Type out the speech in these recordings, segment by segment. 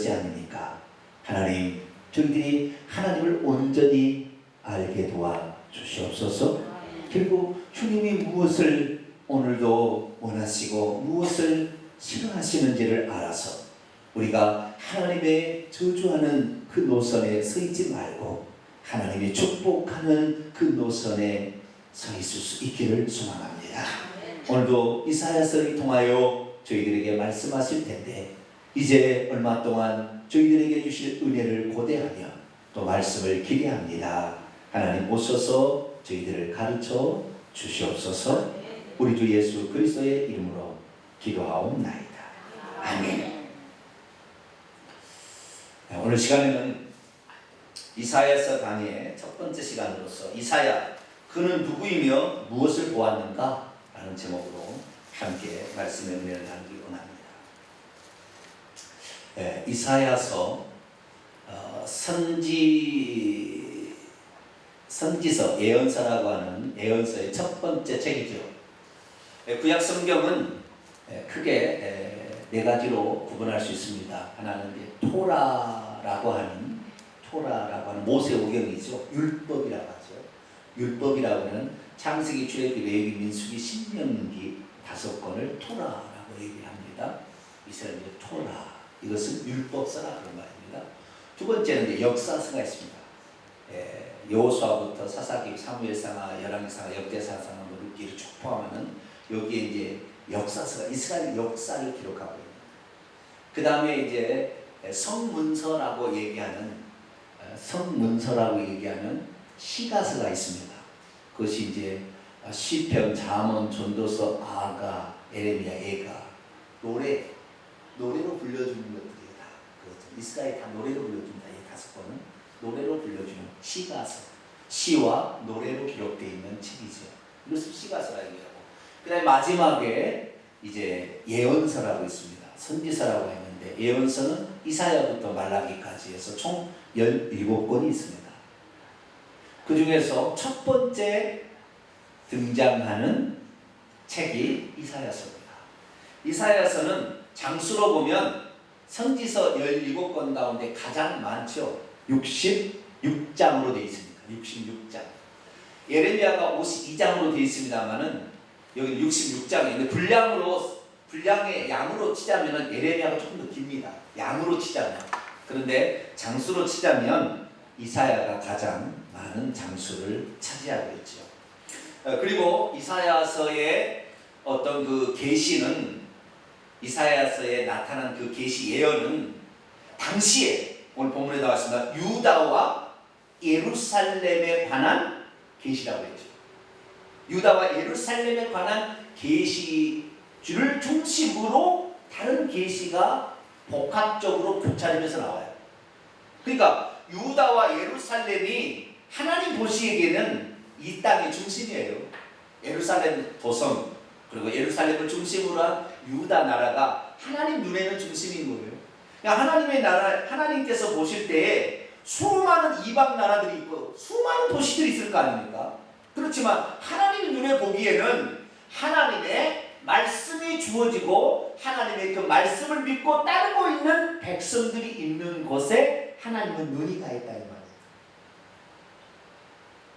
그렇지 않습니까? 하나님, 저희들이 하나님을 온전히 알게 도와주시옵소서. 그리고 주님이 무엇을 오늘도 원하시고 무엇을 싫어하시는지를 알아서 우리가 하나님의 저주하는 그 노선에 서 있지 말고 하나님이 축복하는 그 노선에 서 있을 수 있기를 소망합니다. 오늘도 이사야서를 통하여 저희들에게 말씀하실 텐데 이제 얼마 동안 저희들에게 주실 은혜를 고대하며 또 말씀을 기대합니다. 하나님 오셔서 저희들을 가르쳐 주시옵소서. 우리 주 예수 그리스도의 이름으로 기도하옵나이다. 아멘. 오늘 시간에는 이사야서 강의의 첫 번째 시간으로서 이사야, 그는 누구이며 무엇을 보았는가? 라는 제목으로 함께 말씀의 은혜를 나누기 원합니다. 이사야서 선지서, 예언서라고 하는 예언서의 첫 번째 책이죠. 구약 성경은 크게 네 가지로 구분할 수 있습니다. 하나는 토라라고 하는 모세오경이죠. 율법이라고 하죠. 율법이라고 하는 창세기, 출애굽기, 레위기, 민수기, 신명기 5권을 토라라고 얘기합니다. 이스라엘의 토라, 이것은 율법서라 그런 말입니다. 두 번째는 이제 역사서가 있습니다. 여호수아부터 사사기, 사무엘상하, 열왕기상하, 역대사상하, 룻기를 쭉 포함하는 여기에 이제 역사서가 이스라엘 역사를 기록하고 있습니다. 그 다음에 이제 성문서라고 얘기하는 시가서가 있습니다. 그것이 이제 시편, 잠언, 전도서, 아가, 에레미야, 애가, 노래로 불려주는 것들이 다 그렇죠. 이스라엘 다 노래로 불려준다. 이 5권은 노래로 불려주는 시가서, 시와 노래로 기록되어 있는 책이죠. 이것을 시가서라 얘기하고, 그 다음에 마지막에 이제 예언서라고 있습니다. 선지서라고 했는데 예언서는 이사야부터 말라기까지 해서 총 17권이 있습니다. 그 중에서 첫 번째 등장하는 책이 이사야서입니다. 이사야서는 장수로 보면 선지서 17권 가운데 가장 많죠. 66장으로 되어 있습니다. 66장. 예레미야가 52장으로 되어 있습니다만은 여기 66장인데 분량의 양으로 치자면 예레미야가 조금 더 깁니다. 양으로 치자면. 그런데 장수로 치자면 이사야가 가장 많은 장수를 차지하고 있죠. 그리고 이사야서의 어떤 그 계시는, 이사야서에 나타난 그 계시 예언은 당시에 오늘 본문에 나왔습니다. 유다와 예루살렘에 관한 계시라고 했죠. 유다와 예루살렘에 관한 계시를 중심으로 다른 계시가 복합적으로 교차되면서 나와요. 그러니까 유다와 예루살렘이 하나님 보시기에는 이 땅의 중심이에요. 예루살렘 도성, 그리고 예루살렘을 중심으로 한 유다 나라가 하나님 눈에는 중심인 거예요. 그러니까 하나님의 나라, 하나님께서 보실 때에 수많은 이방 나라들이 있고 수많은 도시들이 있을 거 아닙니까? 그렇지만 하나님 눈에 보기에는 하나님의 말씀이 주어지고 하나님의 그 말씀을 믿고 따르고 있는 백성들이 있는 곳에 하나님은 눈이 가 있다 이 말이에요.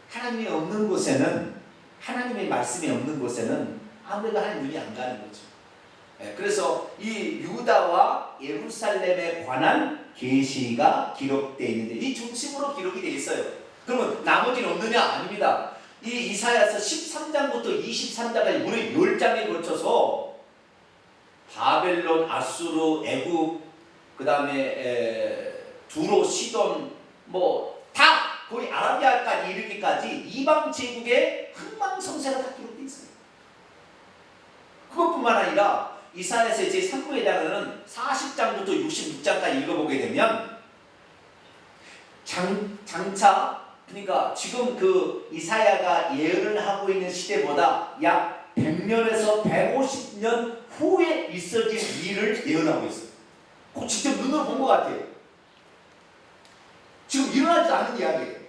하나님이 없는 곳에는, 하나님의 말씀이 없는 곳에는 아무래도 하나님 눈이 안 가는 거죠. 그래서 이 유다와 예루살렘에 관한 계시가 기록되어 있는데 이 중심으로 기록이 되어 있어요. 그러면 나머지는 없느냐? 아닙니다. 이 이사야서 13장부터 23장까지 무려 10장에 걸쳐서 바벨론, 아수르, 애굽, 그 다음에 두로, 시돈, 다 거의 아라비아까지 이르기까지 이방 제국의 흥망성쇠가 다 기록되어 있어요. 그것뿐만 아니라 이사야서의 제3부에 해당하는 40장부터 66장까지 읽어보게 되면 장차, 그러니까 지금 그 이사야가 예언을 하고 있는 시대보다 약 100년에서 150년 후에 있어질 일을 예언하고 있어요. 꼭 직접 눈으로 본 것 같아요. 지금 일어나지 않은 이야기예요.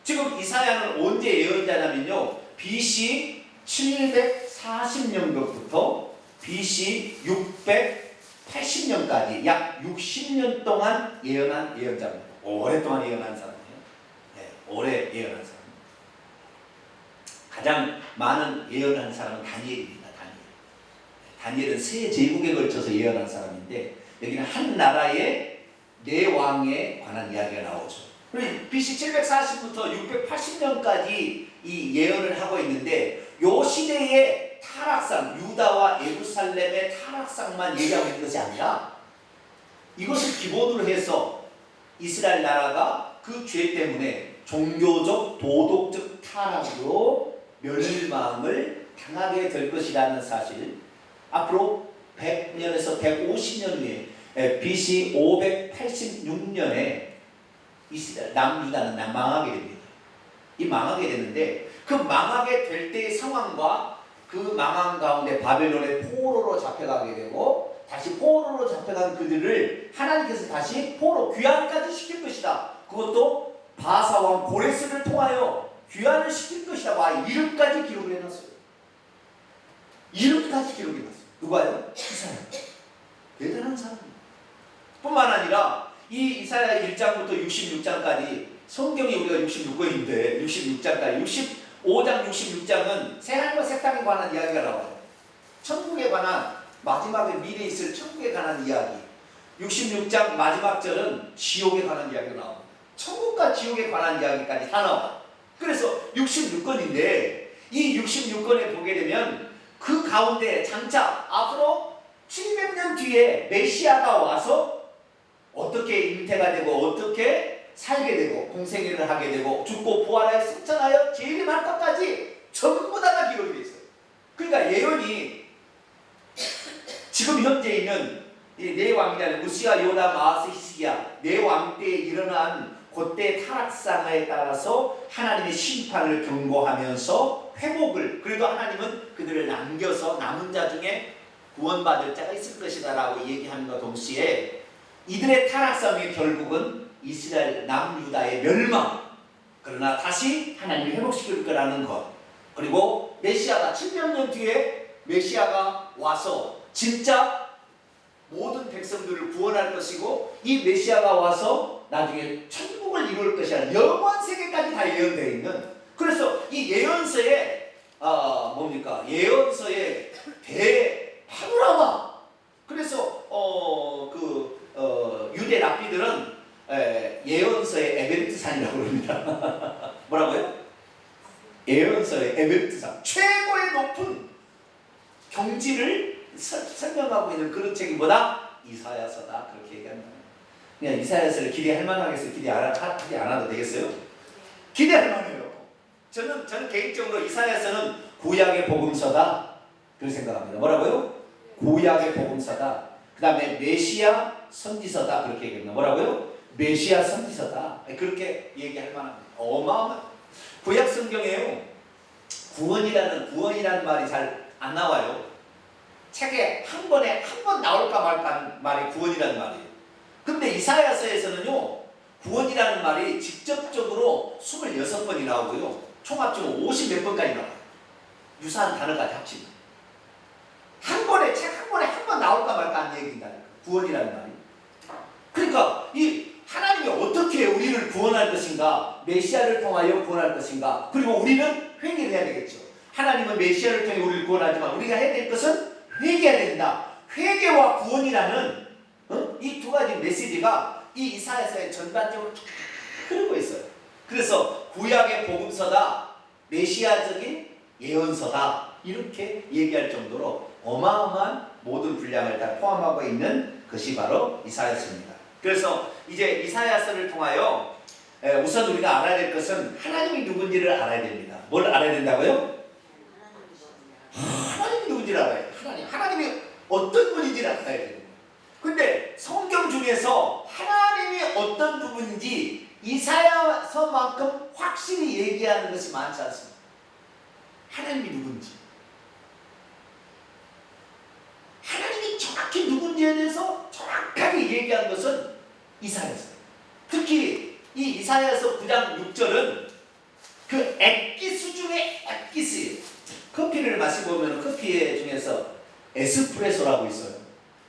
지금 이사야는 언제 예언자냐면요, BC 740년부터 BC 80년까지 약 60년 동안 예언한 예언자입니다. 오랫동안 예언한 사람이에요. 네, 오래 예언한 사람. 가장 많은 예언한 사람은 다니엘입니다. 다니엘은 세 제국에 걸쳐서 예언한 사람인데 여기는 한 나라의 네 왕에 관한 이야기가 나오죠. BC 740부터 680년까지 이 예언을 하고 있는데 요 시대의 타락상, 유다와 예루살렘의 타락상만 얘기하고 있는 것이 아니라 이것을 기본으로 해서 이스라엘 나라가 그 죄 때문에 종교적, 도덕적 타락으로 멸망을 당하게 될 것이라는 사실, 앞으로 100년에서 150년 후에 BC 586년에 이스라엘 남유다는 망하게 됩니다. 이 망하게 되는데 그 망하게 될 때의 상황과 그 망한 가운데 바벨론의 포로로 잡혀가게 되고 다시 포로로 잡혀간 그들을 하나님께서 다시 포로 귀환까지 시킬 것이다. 그것도 바사왕 고레스를 통하여 귀환을 시킬 것이다. 이름까지 기록을 해놨어요. 이름까지 기록해놨어요. 누가요? 이사야. 대단한 사람이에요. 뿐만 아니라 이 이사야 1장부터 66장까지 성경이 우리가 66권인데 66장까지 65장 66장은 새하늘과 새 땅에 관한 이야기가 나와요. 천국에 관한 마지막에 미래에 있을 천국에 관한 이야기. 66장 마지막 절은 지옥에 관한 이야기가 나옵니다. 천국과 지옥에 관한 이야기까지 다 나와요. 그래서 66권인데 이 66권에 보게 되면 그 가운데 장차 앞으로 700년 뒤에 메시아가 와서 어떻게 잉태가 되고 어떻게 살게 되고 공생애를 하게 되고 죽고 부활하여 승천하여 재림할 것까지 전부 다 기록이 되어 있어요. 그러니까 예언이 지금 현재 있는 네 왕이라는 우시아, 요담, 아하스, 히스기야 네 왕 때에 일어난 그때 타락상에 따라서 하나님의 심판을 경고하면서 회복을, 그래도 하나님은 그들을 남겨서 남은 자 중에 구원받을 자가 있을 것이다 라고 얘기함과 동시에 이들의 타락상의 결국은 이스라엘 남유다의 멸망, 그러나 다시 하나님이 회복시킬 거라는 것, 그리고 메시아가 700년 뒤에 메시아가 와서 진짜 모든 백성들을 구원할 것이고 이 메시아가 와서 나중에 천국을 이룰 것이라 영원 세계까지 다 예언되어 있는, 그래서 이 예언서의 예언서의 대파노라마. 그래서 유대 랍비들은 예언서의 에베르트산이라고 그럽니다. 뭐라고요? 예언서의 에베르트산, 최고의 높은 경지를 설명하고 있는 그런 책이 뭐다? 이사야서다. 그렇게 얘기합니다. 그냥 이사야서를 기대할 만하겠어요? 기대 안 해도 되겠어요? 기대할 만해요. 저는 개인적으로 이사야서는 구약의 복음서다. 그렇게 생각합니다. 뭐라고요? 구약의 복음서다. 그 다음에 메시아 선지서다. 그렇게 얘기합니다. 뭐라고요? 메시아 선지서다. 그렇게 얘기할 만합니다. 어마어마한 구약 성경에요. 구원이라는 말이 잘 안 나와요. 책에 한 번 나올까 말까 말이 구원이라는 말이에요. 근데 이사야서에서는요, 구원이라는 말이 직접적으로 26번이 나오고요, 총 합치면 50몇 번까지 나와요. 유사한 단어까지 합치면. 책 한 번에 한 번 나올까 말까 하는 얘기인다니까, 구원이라는 말이. 그러니까 이 하나님이 어떻게 우리를 구원할 것인가, 메시아를 통하여 구원할 것인가, 그리고 우리는 회개를 해야 되겠죠. 하나님은 메시아를 통해 우리를 구원하지만 우리가 해야 될 것은 회개해야 된다. 회개와 구원이라는 이 두 가지 메시지가 이 이사야서에 전반적으로 쫙 흐르고 있어요. 그래서 구약의 복음서다, 메시아적인 예언서다, 이렇게 얘기할 정도로 어마어마한 모든 분량을 다 포함하고 있는 것이 바로 이사야서입니다. 그래서 이제 이사야서를 통하여 우선 우리가 알아야 될 것은 하나님이 누군지를 알아야 됩니다. 뭘 알아야 된다고요? 하나님이 누군지를 알아야 돼요. 하나님이 어떤 분인지를 알아야 됩니다. 근데 성경 중에서 하나님이 어떤 부분인지 이사야서만큼 확실히 얘기하는 것이 많지 않습니다. 하나님이 누군지, 하나님이 정확히 누군지에 대해서 정확하게 얘기한 것은 이사야서예요. 특히 이 이사야서 9장 6절은 그 액기스 중에 액기스예요. 커피를 마시고 보면 커피 중에서 에스프레소라고 있어요.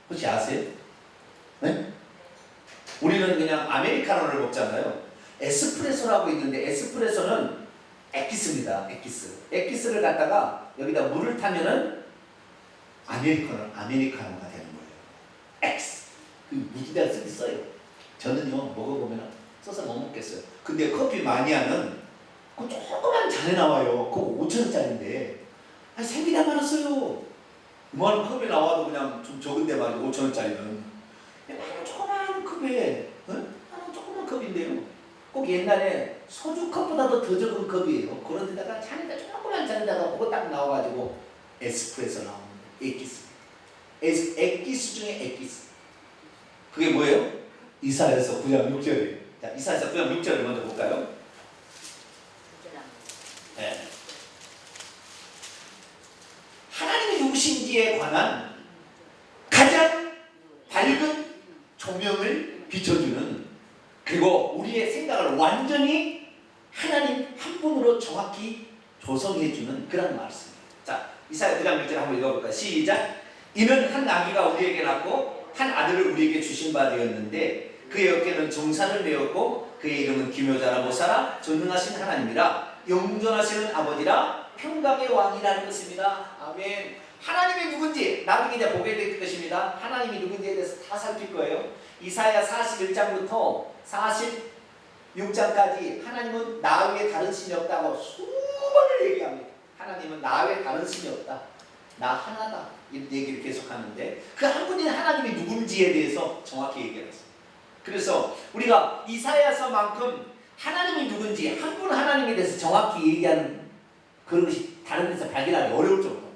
혹시 아세요? 네? 우리는 그냥 아메리카노를 먹잖아요. 에스프레소라고 있는데 에스프레소는 엑기스입니다. 엑기스를 갖다가 여기다 물을 타면은 아메리카노가 되는 거예요. 엑스. 그 무기다 쓰기 써요. 저는요 먹어보면 써서 못 먹겠어요. 근데 커피 마니아는 그 조그만 잔에 나와요. 그거 5,000원짜리인데 생기다 많았어요. 그만한 컵에 나와도 그냥 좀 적은데 말이죠. 5,000원짜리는 조그만 컵에 조그만 컵인데요. 꼭 옛날에 소주 컵보다도 더 적은 컵이에요. 그런 데다가 잔에다 조그만 잔에다가 그거 딱 나와가지고 에스프레소 나오는 엑기스. 엑기스 중에 엑기스. 그게 뭐예요? 이사야서 9장 6절이에요. 자, 이사야서 9장 6절을 먼저 볼까요? 네. 하나님이 누구신지에 관한 가장 밝은 조명을 비춰주는, 그리고 우리의 생각을 완전히 하나님 한 분으로 정확히 조성해주는 그런 말씀입니다. 자, 이사야 9장 6절 한번 읽어볼까요? 시작. 이는 한 아기가 우리에게 낳고 한 아들을 우리에게 주신 바 되었는데 그의 어깨는 정산을 메었고 그의 이름은 기묘자라 모사라 전능하신 하나님이라 영존하시는 아버지라 평강의 왕이라는 것입니다. 아멘. 하나님이 누군지 나중에 이제 보게 될 것입니다. 하나님이 누군지에 대해서 다 살필 거예요. 이사야 41장부터 46장까지 하나님은 나 외에 다른 신이 없다고 수번을 얘기합니다. 하나님은 나 외에 다른 신이 없다. 나 하나다. 이런 얘기를 계속하는데 그 한 분인 하나님이 누군지에 대해서 정확히 얘기했습니다. 그래서 우리가 이사야서만큼 하나님이 누군지 한 분 하나님에 대해서 정확히 얘기하는 그런 것이 다른 데서 발견하기 어려울 정도로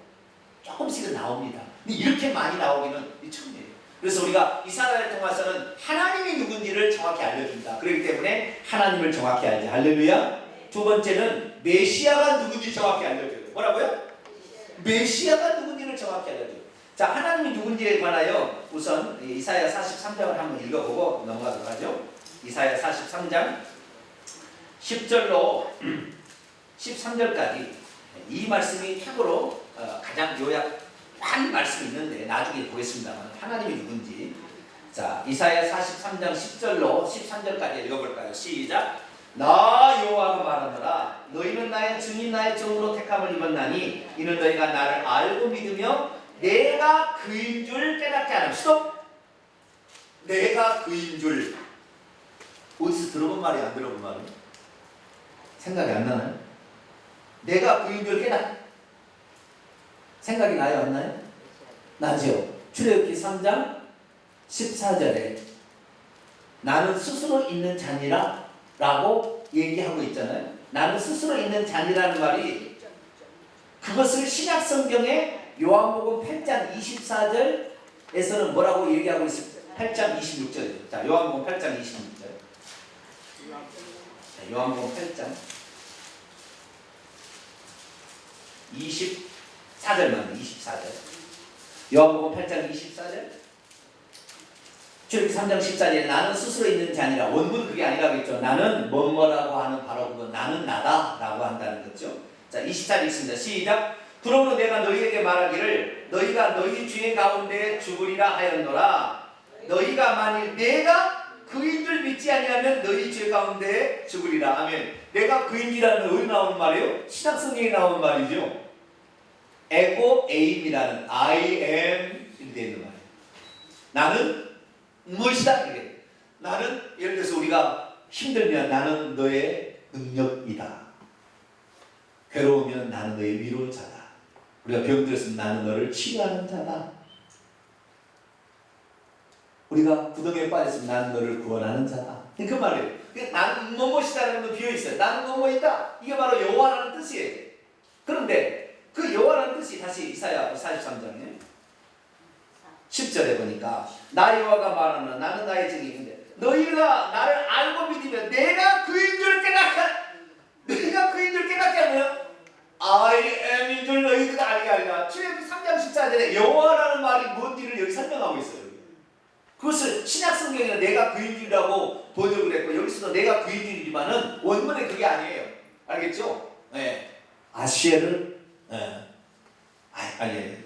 조금씩은 나옵니다. 근데 이렇게 많이 나오기는 처음이에요. 그래서 우리가 이사야를 통해서는 하나님이 누군지를 정확히 알려준다. 그렇기 때문에 하나님을 정확히 알자. 할렐루야. 두 번째는 메시아가 누군지 정확히 알려줘요. 뭐라고요? 메시아가 누군지를 정확히 알려줘요. 자, 하나님이 누군지에 관하여 우선 이사야 43장을 한번 읽어보고 넘어가도록 하죠. 이사야 43장 10절로 13절까지 이 말씀이 최고로 가장 요약한 말씀이 있는데 나중에 보겠습니다만 하나님이 누군지. 자, 이사야 43장 10절로 13절까지 읽어볼까요? 시작. 나 여호와가 말하노라. 너희는 나의 증인 나의 종으로 택함을 입었나니 이는 너희가 나를 알고 믿으며 내가 그인 줄 깨닫게 하라. 스톱. 내가 그인 줄. 어디서 들어본 말이 안 들어본 말이? 생각이 안 나나요? 내가 그인 줄 깨닫. 생각이 나요, 안 나요? 나죠. 출애굽기 3장 14절에 나는 스스로 있는 자니라 라고 얘기하고 있잖아요. 나는 스스로 있는 자니라는 말이 그것을 신약성경에 요한복음 8장 24절에서는 뭐라고 얘기하고 있습니다. 8장 26절. 자, 요한복음 8장 26절. 자, 요한복음 8장 24절만 24절. 요한복음 8장 24절. 출애굽기 3장 14절에 나는 스스로 있는 자니라. 원문 그게 아니라겠죠. 나는 뭐라고 하는 바로 그건 나는 나다 라고 한다는 거죠. 자, 24절 있습니다. 시작. 그러므로 내가 너희에게 말하기를 너희가 너희 죄 가운데 죽으리라 하였노라. 너희가 만일 내가 그인 줄 믿지 아니하면 너희 죄 가운데 죽으리라. 아멘. 내가 그인이라는 어디 나오는 말이에요? 신약성경에 나오는 말이죠. 에고 에임이라는 I am 이렇게 있는 말이에요. 나는 무엇이다? 이게. 나는 예를 들어서 우리가 힘들면 나는 너의 능력이다. 괴로우면 나는 너의 위로자다. 우리가 병들었으면 나는 너를 치유하는 자다. 우리가 구덩이에 빠졌으면 나는 너를 구원하는 자다. 그 말이에요. 나는 무엇이다라는 건 비어있어요. 나는 무엇이다. 이게 바로 여호와라는 뜻이에요. 그런데 그 여호와라는 뜻이 다시 이사야 43장에 10절에 보니까 나 여호와가 말하는 나는 나의 증인인데 너희가 나를 알고 믿으면 내가 그인 줄 깨닫게 하면 I am인 줄 너희가 알게 하리라. 출애굽기 3장 14절에 여호와라는 말이 뭔지를 여기 설명하고 있어요. 그것을 신약성경에는 내가 그인 줄이라고 번역을 했고 여기서도 내가 그인 줄이지만은 원문에 그게 아니에요. 알겠죠? 네. 아시에를 아니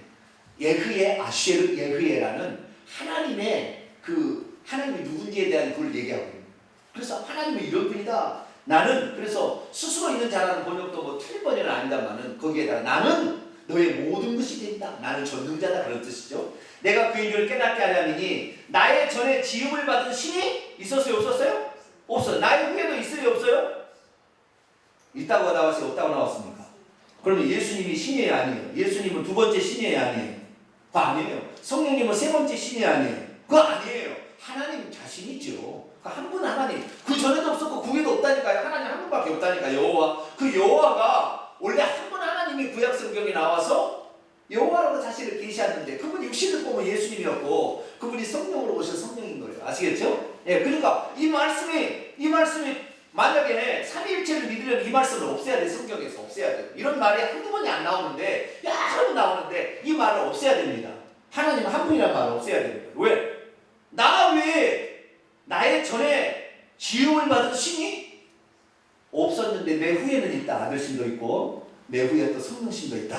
예흐예 아시에르 예흐예라는 하나님의 그 하나님이 누군지에 대한 걸 얘기하고 있는 거예요. 그래서 하나님은 이런 분이다. 나는 그래서 스스로 있는 자라는 번역도 뭐 틀린 번역은 아니다만은 거기에다가 나는 너의 모든 것이 된다. 나는 전능자다 그런 뜻이죠. 내가 그인 줄 깨닫게 하려니 나의 전에 지음을 받은 신이 있었어요? 없었어요? 없어요. 나의 후에도 있어요? 없어요? 있다고 나왔어요? 없다고 나왔습니까? 그러면 예수님이 신이에요? 아니에요? 예수님은 두 번째 신이에요? 아니에요? 그거 아니에요. 성령님은 세 번째 신이 아니에요? 그거 아니에요. 하나님 자신이죠. 한 분 하나님. 그 전에도 없었고 그 후에도 없다니까요. 하나님 한 분밖에 없다니까. 여호와. 그 여호와가 원래 한 분 하나님이 구약 성경에 나와서 여호와라고 자신을 계시하는데 그분이 육신을 보면 예수님이었고 그분이 성령으로 오신 성령인 거예요. 아시겠죠? 예, 그러니까 이 말씀이 만약에 삼위일체를 믿으려면 이 말씀을 없애야 돼. 성경에서 없애야 돼. 이런 말이 한두 번이 안 나오는데 여러 번 나오는데 이 말을 없애야 됩니다. 하나님은 한 분이라는 말을 없애야 됩니다. 왜? 나 외에 나의 전에 지음을 받은 신이 없었는데 내 후에는 있다. 아들신도 있고 내 후에 또 성령신도 있다.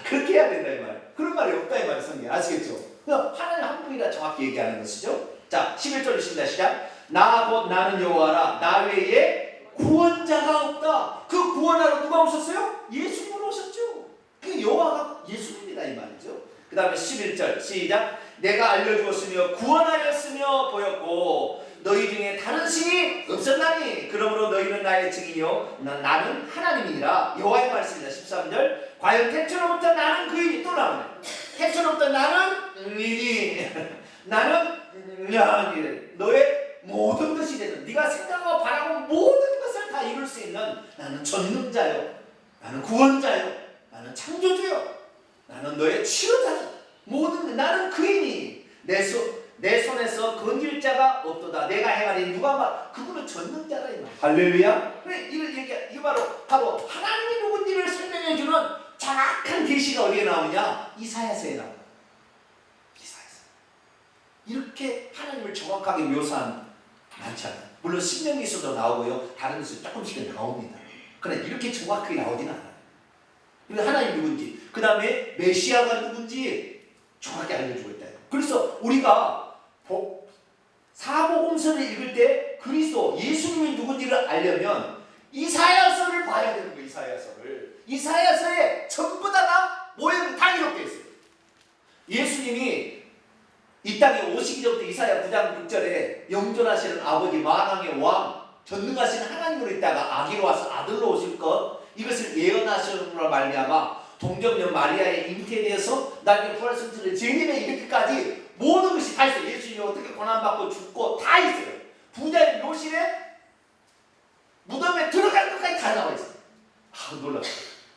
그렇게 해야 된다 이 말. 그런 말이 없다 이 말이 성경. 아시겠죠? 하나님 한 분이라 정확히 얘기하는 것이죠. 자, 11절 읽습니다. 시작. 나 곧 나는 여호와라. 나 외에 구원자가 없다. 그 구원하러 누가 오셨어요? 예수님으로 오셨죠. 그 여호와가 예수님이다 이 말이죠. 그 다음에 11절 시작. 내가 알려주었으며 구원하였으며 보였고 너희 중에 다른 신이 없었나니 그러므로 너희는 나의 증인이요 나는 하나님이니라. 여호와의 말씀이다. 13절. 과연 태초로부터 나는 그이니 또 나오네. 태초로부터 나는 이니 나는 너의 모든 것이 되는 네가 생각하고 바라고 모든 것을 다 이룰 수 있는 나는 전능자요 나는 구원자요 나는 창조주요 나는 너의 치료자요 모든 나는 그이니 내 손에서 건질 자가 없도다. 내가 행하니 누가 말 그분은 전능자다 이 말. 할렐루야. 그래 이걸 얘기 이 바로 하나님이 누군지를 설명해 주는 정확한 계시가 어디에 나오냐? 이사야서에 나옵니다. 이사야서. 이렇게 하나님을 정확하게 묘사한 많지 않아요. 물론 신명기서도 나오고요. 다른 데서 조금씩은 나옵니다. 그러나 이렇게 정확하게 나오진 않아요. 그리고 하나님 누군지, 그 다음에 메시아가 누군지 정확히 알려주고 있다. 그래서 우리가 사복음서를 읽을 때 그리스도 예수님이 누군지를 알려면 이사야서를 봐야 되는 거예요. 이사야서에 전부 다 모양 다 이렇게 있어요. 예수님이 이 땅에 오시기 전부터 이사야 9장 6절에 영존하시는 아버지 만왕의 왕 전능하신 하나님으로 있다가 아기로 와서 아들로 오실 것 이것을 예언하시는으로 말미암아 동정녀 마리아의 잉태에 대해서 나중에 부활승천을 재림에 이르기까지 모든 것이 다 있어요. 예수님이 어떻게 고난받고 죽고 다 있어요. 부자의 묘실에 무덤에 들어갈 것까지 다 나와 있어요. 놀랍죠.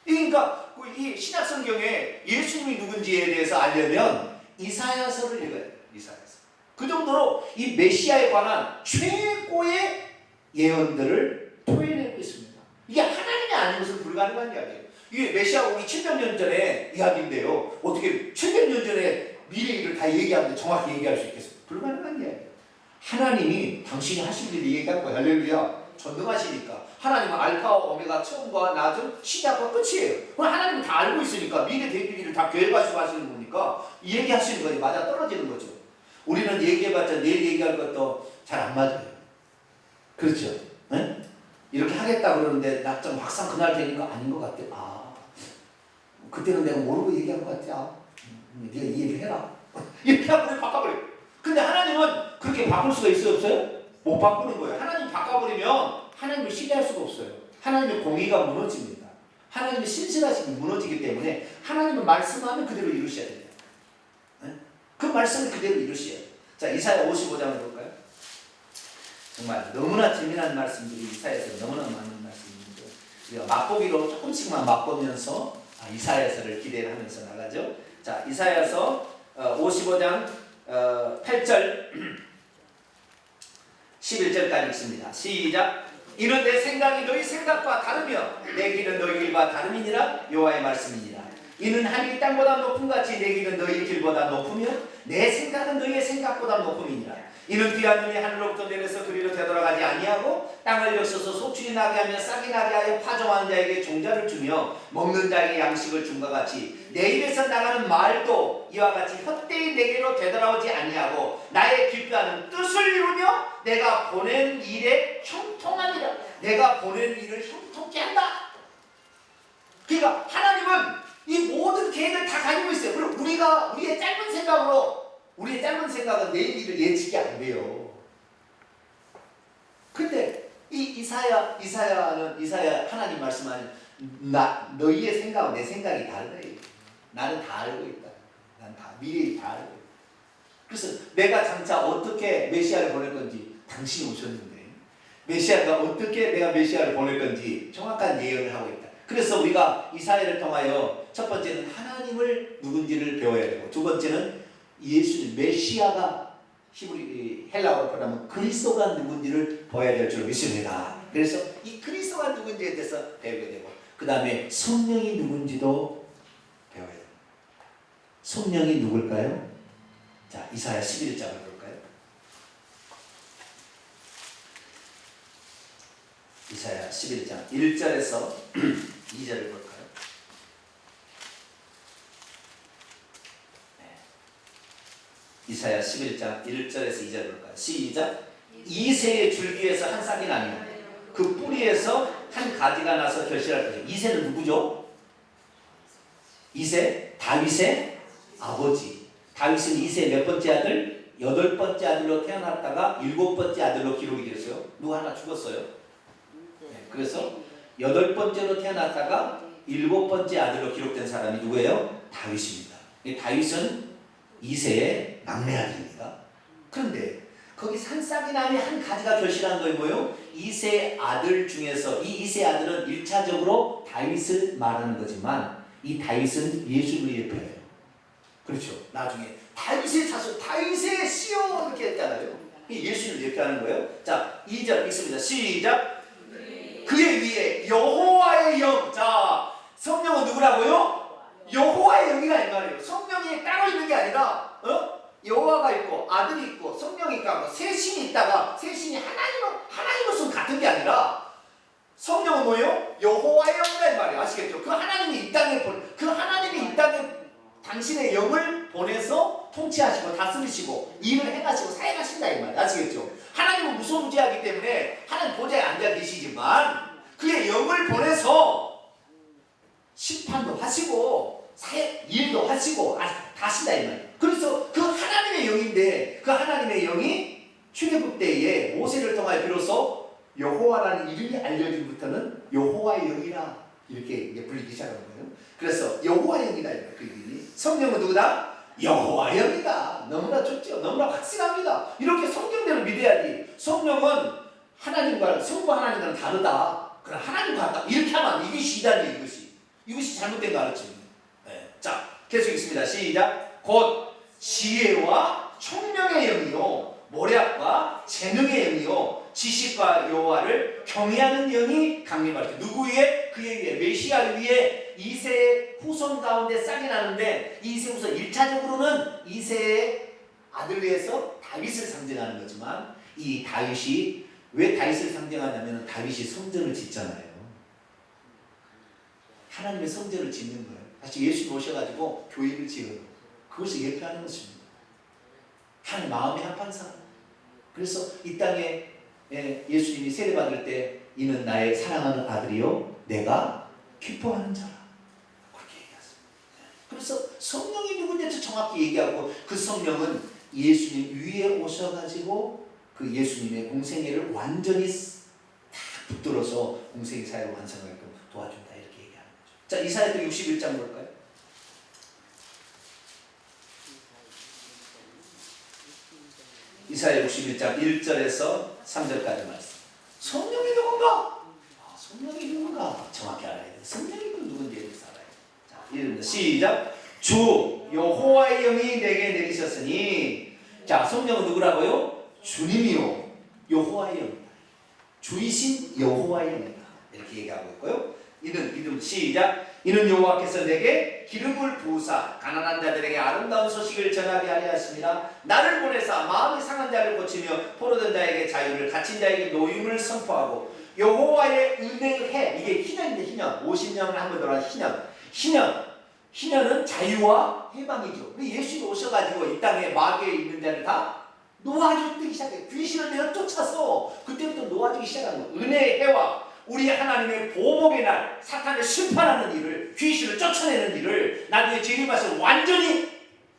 그러니까 이 신약 성경에 예수님이 누군지에 대해서 알려면 이사야서를 읽어야 돼요. 이사야서. 그 정도로 이 메시아에 관한 최고의 예언들을 토해내고 있습니다. 이게 하나님이 아닌 것은 불가능한 이야기예요. 이게 메시아가 오기 700년 전에 이야기인데요. 어떻게 700년 전에 미래 일을 다 얘기하는데 정확히 얘기할 수 있겠어요? 불가능한 이야기예요. 하나님이 당신이 하실 일을 얘기한 거예요. 할렐루야. 전능하시니까. 하나님은 알파와 오메가 처음과 나중 시작과 끝이에요. 그럼 하나님은 다 알고 있으니까 미래 대비 일을 다 계획하시고 하시는 거니까 얘기하시는 거예요. 맞아 떨어지는 거죠. 우리는 얘기해봤자 내일 얘기할 것도 잘 안 맞아요. 그렇죠? 네? 이렇게 하겠다 그러는데 낙점 막상 그날 되니까 아닌 것 같아. 그때는 내가 모르고 얘기한 것 같아. 네가 이 얘기를 해라. 이렇게 하고 바꿔버려요. 근데 하나님은 그렇게 바꿀 수가 있어요? 없어요? 못 바꾸는 거예요. 하나님 바꿔버리면 하나님을 신뢰할 수가 없어요. 하나님의 공의가 무너집니다. 하나님의 신실하심이 무너지기 때문에 하나님은 말씀하면 그대로 이루셔야 됩니다. 네? 그 말씀을 그대로 이루셔야 돼요. 자, 이사야 55장을 볼까요? 정말 너무나 재미난 말씀들이 이사야에서 너무나 많은 말씀입니다. 우리가 맛보기로 조금씩만 맛보면서 이사야서를 기대를 하면서 나가죠. 자, 이사야서 55장 8절 11절까지 읽습니다. 시작. 이는 내 생각이 너희 생각과 다르며 내 길은 너희 길과 다름이니라. 여호와의 말씀이니라. 이는 하늘이 땅보다 높음같이 내 길은 너희 길보다 높으며 내 생각은 너희의 생각보다 높음이니라. 이는 귀한 눈이 하늘로부터 내려서 그리로 되돌아가지 아니하고 땅을 역서서 소출이 나게 하며 싹이 나게 하여 파종하는 자에게 종자를 주며 먹는 자에게 양식을 줌과 같이 내 입에서 나가는 말도 이와 같이 헛되이 내게로 되돌아오지 아니하고 나의 기뻐하는 뜻을 이루며 내가 보낸 일에 형통하니라. 내가 보낸 일을 형통케 한다. 그러니까 하나님은 이 모든 계획을 다 가지고 있어요. 그리고 우리의 짧은 생각은 내일 일을 예측이 안 돼요. 근데 이사야 하나님 말씀하는 너희의 생각은 내 생각이 다르다. 나는 다 알고 있다. 난 다 미래를 다 알고 있다. 그래서 내가 장차 어떻게 메시아를 보낼 건지 당신이 오셨는데 메시아가 어떻게 내가 메시아를 보낼 건지 정확한 예언을 하고 있다. 그래서 우리가 이사야를 통하여 첫 번째는 하나님을 누군지를 배워야 되고 두 번째는 예수님 메시아가 헬라어로 표현하면 그리스도가 누군지를 보아야 될 줄 믿습니다. 그래서 이 그리스도가 누군지에 대해서 배우게 되고 그 다음에 성령이 누군지도 배워야 됩니다. 성령이 누굴까요? 자, 이사야 11장을 볼까요? 이사야 11장 1절에서 2절을 볼까요? 이사야 11장 1절에서 2절을 볼까요? 시작. 이새의 줄기에서 한 싹이 나며 그 뿌리에서 한 가지가 나서 결실할 것이요. 이새는 누구죠? 이새? 다윗의 아버지. 다윗은 이새의 몇 번째 아들? 8번째 아들로 태어났다가 7번째 아들로 기록이 됐어요. 누구 하나 죽었어요. 네, 그래서 8번째로 태어났다가 7번째 아들로 기록된 사람이 누구예요? 다윗입니다. 다윗은 이새의 막내 아들입니다. 그런데 거기 산싹이 나면 한 가지가 결실한 거예요. 뭐요? 이새의 아들 중에서 이 이새의 아들은 1차적으로 다윗을 말하는 거지만 이 다윗은 예수를 예표해요. 그렇죠. 나중에 다윗의 자손, 다윗의 씨요 이렇게 했잖아요. 예수를 예표하는 거예요. 자, 2절 읽습니다. 시작. 그의 위에 여호와의 영. 자, 성령은 누구라고요? 여호와의 영이라 이 말이에요. 성령이 따로 있는 게 아니라 여호와가 있고 아들이 있고 성령이 있고 셋신이 있다가 셋신이 하나님으로서는 같은 게 아니라 성령은 뭐예요? 여호와의 영이라 이 말이에요. 아시겠죠? 그 하나님이 이 땅에 당신의 영을 보내서 통치하시고 다스리시고 일을 행하시고 사역하신다 이 말이에요. 아시겠죠? 하나님은 무소부지하기 때문에 하나님 보좌에 앉아 계시지만 그의 영을 보내서 심판도 하시고 일도 하시고 다 하신다 이 말이에요. 그래서 그 하나님의 영인데 그 하나님의 영이 출애굽 때에 모세를 통하여 비로소 여호와라는 이름이 알려진부터는 여호와의 영이라 이렇게 이제 불리기 시작하는 거예요. 그래서 여호와의 영이다 그 이름이. 성령은 누구다? 여호와의 영이다. 너무나 좋죠. 너무나 확실합니다. 이렇게 성경대로 믿어야지. 성령은 하나님과 성부 하나님과는 다르다. 그럼 하나님과 같다. 이렇게 하면 이것이 이단이에요. 이것이 잘못된 가르침입니다. 네. 자, 계속 읽습니다. 시작. 곧 지혜와 총명의 영이요 모략과 재능의 영이요 지식과 여호와를 경외하는 영이 강림할 때 누구 위에? 그의 위에 메시아 위에 이새의 후손 가운데 싹이 나는데 이새 후손 1차적으로는 이새의 아들 위에서 다윗을 상징하는 거지만 이 다윗이 왜 다윗을 상징하냐면 다윗이 성전을 짓잖아요. 하나님의 성전을 짓는 거예요. 다시 예수님 오셔가지고 교회를 지어요. 그것을 예표하는 것입니다. 하나님 마음이 합한 사람. 그래서 이 땅에 예수님이 세례받을 때 이는 나의 사랑하는 아들이요 내가 기뻐하는 자라. 그렇게 얘기했습니다. 그래서 성령이 누군지 정확히 얘기하고 그 성령은 예수님 위에 오셔가지고 그 예수님의 공생애를 완전히 다 붙들어서 공생애 사역을 완성하게끔 도와준다. 이렇게 얘기하는 거죠. 자, 이사야도 61장 볼까요? 이사야 61장 1절에서 3절까지 말씀. 성령이 누군가? 성령이 누군가? 정확히 알아야 돼요. 성령이 누군지 알아야 돼요. 자, 이릅니다. 시작. 주 여호와의 영이 내게 내리셨으니. 자, 성령은 누구라고요? 주님이요 여호와의 영이다. 주이신 여호와의 영이다. 이렇게 얘기하고 있고요. 이는 믿음. 시작. 이는 여호와께서 내게 기름을 부으사 가난한 자들에게 아름다운 소식을 전하게 하려 하심이라. 나를 보내사 마음이 상한 자를 고치며 포로된 자에게 자유를, 갇힌 자에게 노임을 선포하고 여호와의 은혜의 해. 이게 희년인데 희년. 50년을 한 번 돌아 희년은 자유와 해방이죠. 예수님이 오셔가지고 이 땅에 마귀에 있는 자를 다 놓아주기 시작해. 귀신을 내어 쫓아서 그때부터 놓아주기 시작하는 거예요. 은혜의 해와 우리 하나님의 보복의 날, 사탄을 심판하는 일을, 귀신을 쫓아내는 일을, 나중에 재림하셔서 완전히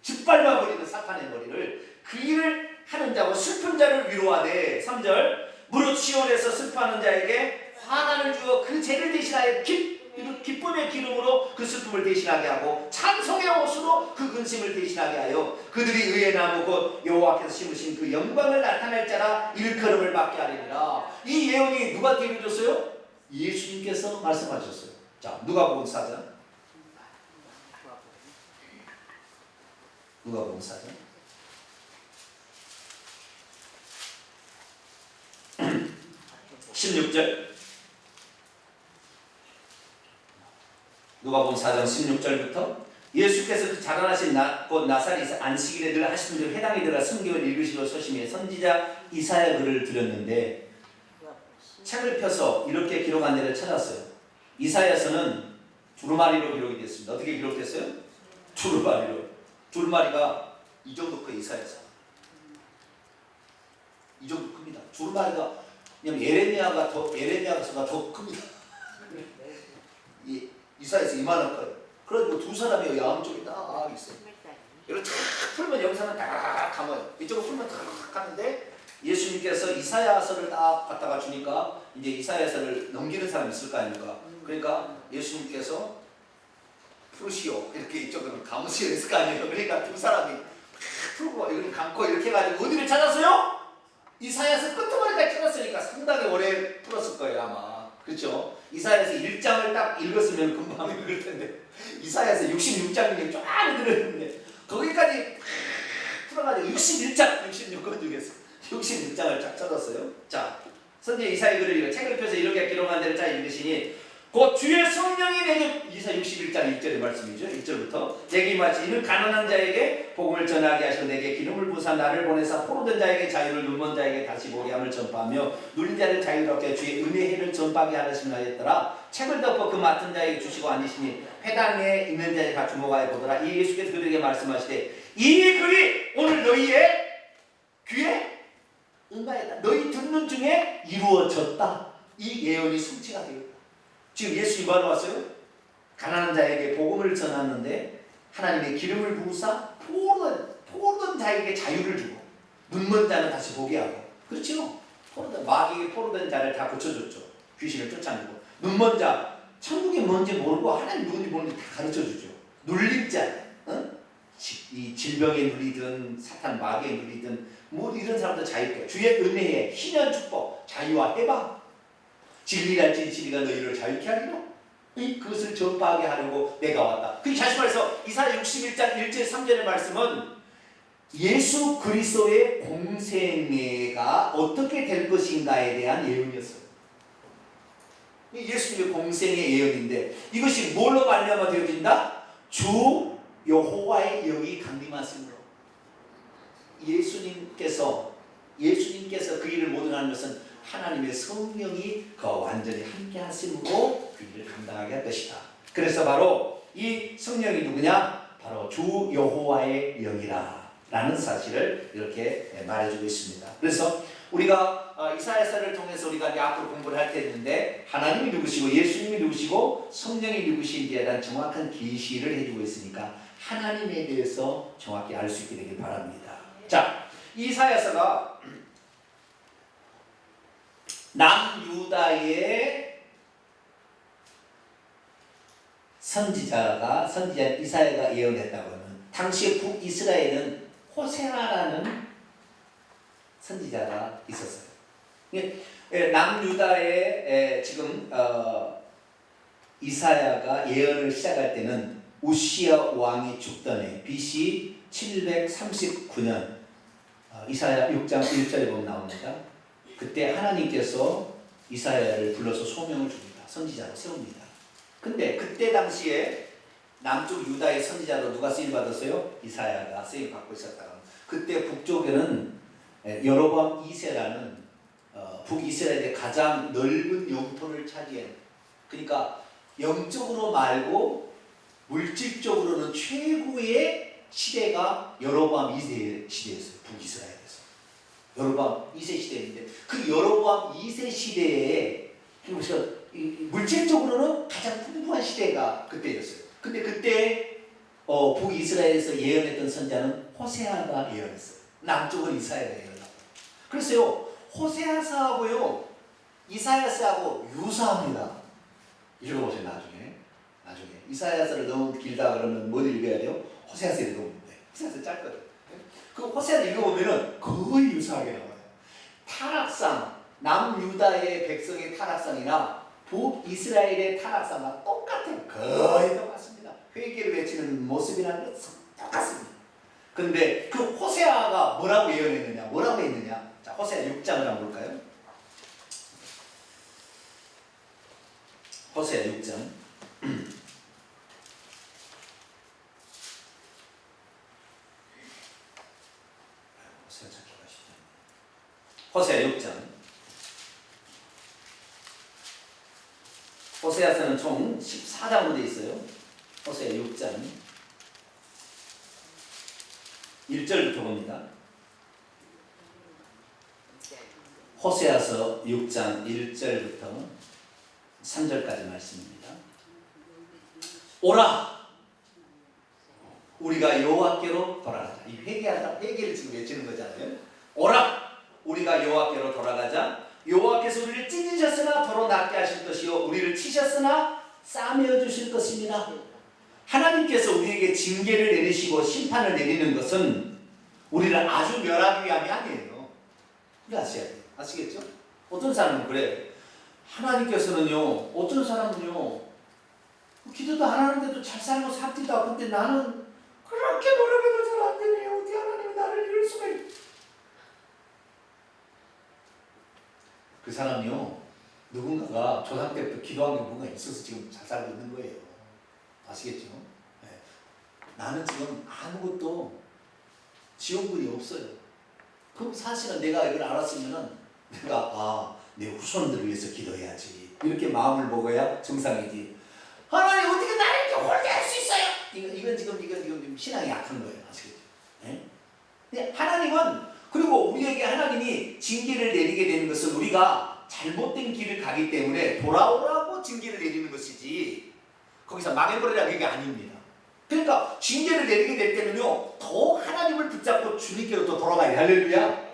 짓밟아버리는 사탄의 머리를, 그 일을 하는 자고 슬픈 자를 위로하되 3절 무릇 시온에서 슬퍼하는 자에게 환난을 주어 그 죄를 대신하여 기쁨의 기름으로 그 슬픔을 대신하게 하고 찬송의 옷으로 그 근심을 대신하게 하여 그들이 의의 나무 곧 여호와께서 심으신 그 영광을 나타낼 자라 일컬음을 받게 하리니라. 이 예언이 누가 이루어졌어요? 예수님께서 말씀하셨어요. 자, 누가복음 4장. 누가복음 4장 16절. 누가복음 4장 16절부터 예수께서 그 자라나신 곧 나사렛 안식일에 늘 하시는 대로 회당에 들어가 성경을 읽으시고 소심해 선지자 이사야 글을 들었는데 책을 펴서 이렇게 기록한 데를 찾았어요. 이사야서는 두루마리로 기록이 됐습니다. 어떻게 기록됐어요? 두루마리로. 두루마리가 이 정도 커요. 이사야서 이 정도 큽니다. 두루마리가 왜냐면 예레미야서가 더 큽니다. 이사야서 이만한 커요. 그래서 두 사람이 양쪽에 딱 있어요. 이렇게 쫙 풀면 영상은 딱 감아요. 이쪽을 풀면 딱 하는데 예수님께서 이사야서를 딱 갖다가 주니까 이제 이사야서를 넘기는 사람이 있을 거 아닙니까? 그러니까 예수님께서 풀으시오 이렇게 이쪽으로 감으시오 했을 거 아니에요. 그러니까 두 사람이 풀고 이렇게 감고 이렇게 해가지고 어디를 찾았어요? 이사야서 끝머리까지 찾았으니까 상당히 오래 풀었을 거예요 아마. 그렇죠? 이사야서 1장을 딱 읽었으면 금방 읽을 텐데 이사야서 66장이 쫙 들었는데 거기까지 풀어가지고 61장 66권 중에서 66장을 쫙 찾았어요. 자, 선지자 이사야 글을 책을 펴서 이렇게 기록한 데를 잘 읽으시니 곧 주의 성령이 내게 이사 61장 1절의 말씀이죠. 1절부터 내게 임하시 이는 가난한 자에게 복음을 전하게 하시고 내게 기름을 부사 나를 보내사 포로된 자에게 자유를 눈먼 자에게 다시 보게 함을 전파하며 눌린 자를 자유롭게 하여 주의 은혜의 해를 전파하게 하시면 하였더라. 책을 덮어 그 맡은 자에게 주시고 앉으시니 회당에 있는 자에게 다 주목하여 보더라. 이 예수께서 그들에게 말씀하시되 이 글이 오늘 너희의 귀에 응하였다. 너희 듣는 중에 이루어졌다. 이 예언이 성취가 되었다. 지금 예수님 뭐하러 왔어요? 가난한 자에게 복음을 전하는데 하나님의 기름을 부으사 포로된 자에게 자유를 주고 눈먼 자는 다시 보게 하고. 그렇죠? 마귀에게 포로된 자를 다 고쳐줬죠. 귀신을 쫓아내고 눈먼 자 천국이 뭔지 모르고 하나님 누군지 모르는지 다 가르쳐주죠. 눌린 자 이 질병에 눌리든 사탄 마귀에 눌리든 뭐 이런 사람들 자유롭게 주의 은혜에 희년 축복 자유와 해방 진리가 진실이가 너희를 자유케 하리라. 그것을 전파하게 하려고 내가 왔다. 그 다시 말해서 이사야 61장 1절 3절의 말씀은 예수 그리스도의 공생애가 어떻게 될 것인가에 대한 예언이었어요. 예수님의 공생의 예언인데 이것이 뭘로 말미암아 되어진다? 주 여호와의 영이 강림하심으로. 예수님께서 그 일을 모든 하는 것은 하나님의 성령이 그와 완전히 함께 하심으로 그 일을 감당하게 할 것이다. 그래서 바로 이 성령이 누구냐? 바로 주 여호와의 영이라 라는 사실을 이렇게 말해주고 있습니다. 그래서 우리가 이사야서를 통해서 우리가 이제 앞으로 공부를 할 텐데 하나님이 누구시고 예수님이 누구시고 성령이 누구신지에 대한 정확한 계시를 해주고 있으니까 하나님에 대해서 정확히 알 수 있게 되길 바랍니다. 자, 이사야서가 남유다의 선지자 이사야가 예언했다고 하면 당시에 북이스라엘은 호세아라는 선지자가 있었어요. 남유다의 지금 이사야가 예언을 시작할 때는 우시야 왕이 죽던 해 BC 739년 이사야 6장 1절에 보면 나옵니다. 그때 하나님께서 이사야를 불러서 소명을 줍니다. 선지자로 세웁니다. 근데 그때 당시에 남쪽 유다의 선지자로 누가 쓰임 받았어요? 이사야가 쓰임 받고 있었다. 그때 북쪽에는 여로보암 2세라는 북이스라엘의 가장 넓은 영토를 차지한, 그러니까 영적으로 말고 물질적으로는 최고의 시대가 여로보암 2세 시대였어요. 북이스라엘에서. 여로보암 2세 시대인데 그 여로보암 2세 시대에 물질적으로는 가장 풍부한 시대가 그때였어요. 근데 그때 북이스라엘에서 예언했던 선자는 호세아가 예언했어요. 남쪽은 이사야가 예언하고. 그래서요, 호세아서하고요 이사야서하고 유사합니다. 읽어보세요. 나중에 이사야서를 너무 길다 그러면 뭘 읽어야 돼요? 호세아서 읽어보면 돼. 호세아서 짧거든. 그 호세아서 읽어보면은 거의 유사하게 나와요. 타락상, 남유다의 백성의 타락상이나 북이스라엘의 타락상과 똑같아요. 거의 똑같습니다. 회개를 외치는 모습이라는 것은 똑같습니다. 근데 그 호세아가 뭐라고 예언했느냐? 뭐라고 했느냐? 자, 호세아 6장을 한번 볼까요? 호세아 6장. 호세아 6장. 호세아서는 총 14장으로 되어 있어요. 호세아 6장 1절부터 봅니다. 호세아서 6장 1절부터 3절까지 말씀입니다. 오라! 우리가 여호와께로 돌아가자. 이 회개를 지금 외치는 거잖아요. 오라! 우리가 여호와께로 돌아가자. 여호와께서 우리를 찢으셨으나 도로 낫게 하실 것이요 우리를 치셨으나 싸매어 주실 것입니다. 하나님께서 우리에게 징계를 내리시고 심판을 내리는 것은 우리를 아주 멸하기 위함이 아니에요. 우리 아셔야 돼요. 아시겠죠? 어떤 사람은 그래. 하나님께서는요, 어떤 사람은요, 기도도 안 하는데도 잘 살고 삽디도 하고, 근데 나는 그렇게 노력해도 잘 안 되네요. 어떻게 하나님이 나를 이럴 수가 있... 그 사람이요, 누군가가 조상 때부터 기도한 게 뭔가 있어서 지금 잘 살고 있는 거예요. 아시겠죠? 네. 나는 지금 아무것도 지원군이 없어요. 그럼 사실은 내가 이걸 알았으면은 내가 내 후손들을 위해서 기도해야지. 이렇게 마음을 먹어야 정상이지. 하나님 어떻게 나를 이렇게 홀대할 수 있어요? 이건 지금 신앙이 약한 거예요. 아시겠죠? 네? 근데 하나님은, 그리고 우리에게 하나님이 징계를 내리게 되는 것은 우리가 잘못된 길을 가기 때문에 돌아오라고 징계를 내리는 것이지 거기서 망해버리라는 게 아닙니다. 그러니까 징계를 내리게 될 때는요 더 하나님을 붙잡고 주님께로 또 돌아가야 돼. 할렐루야.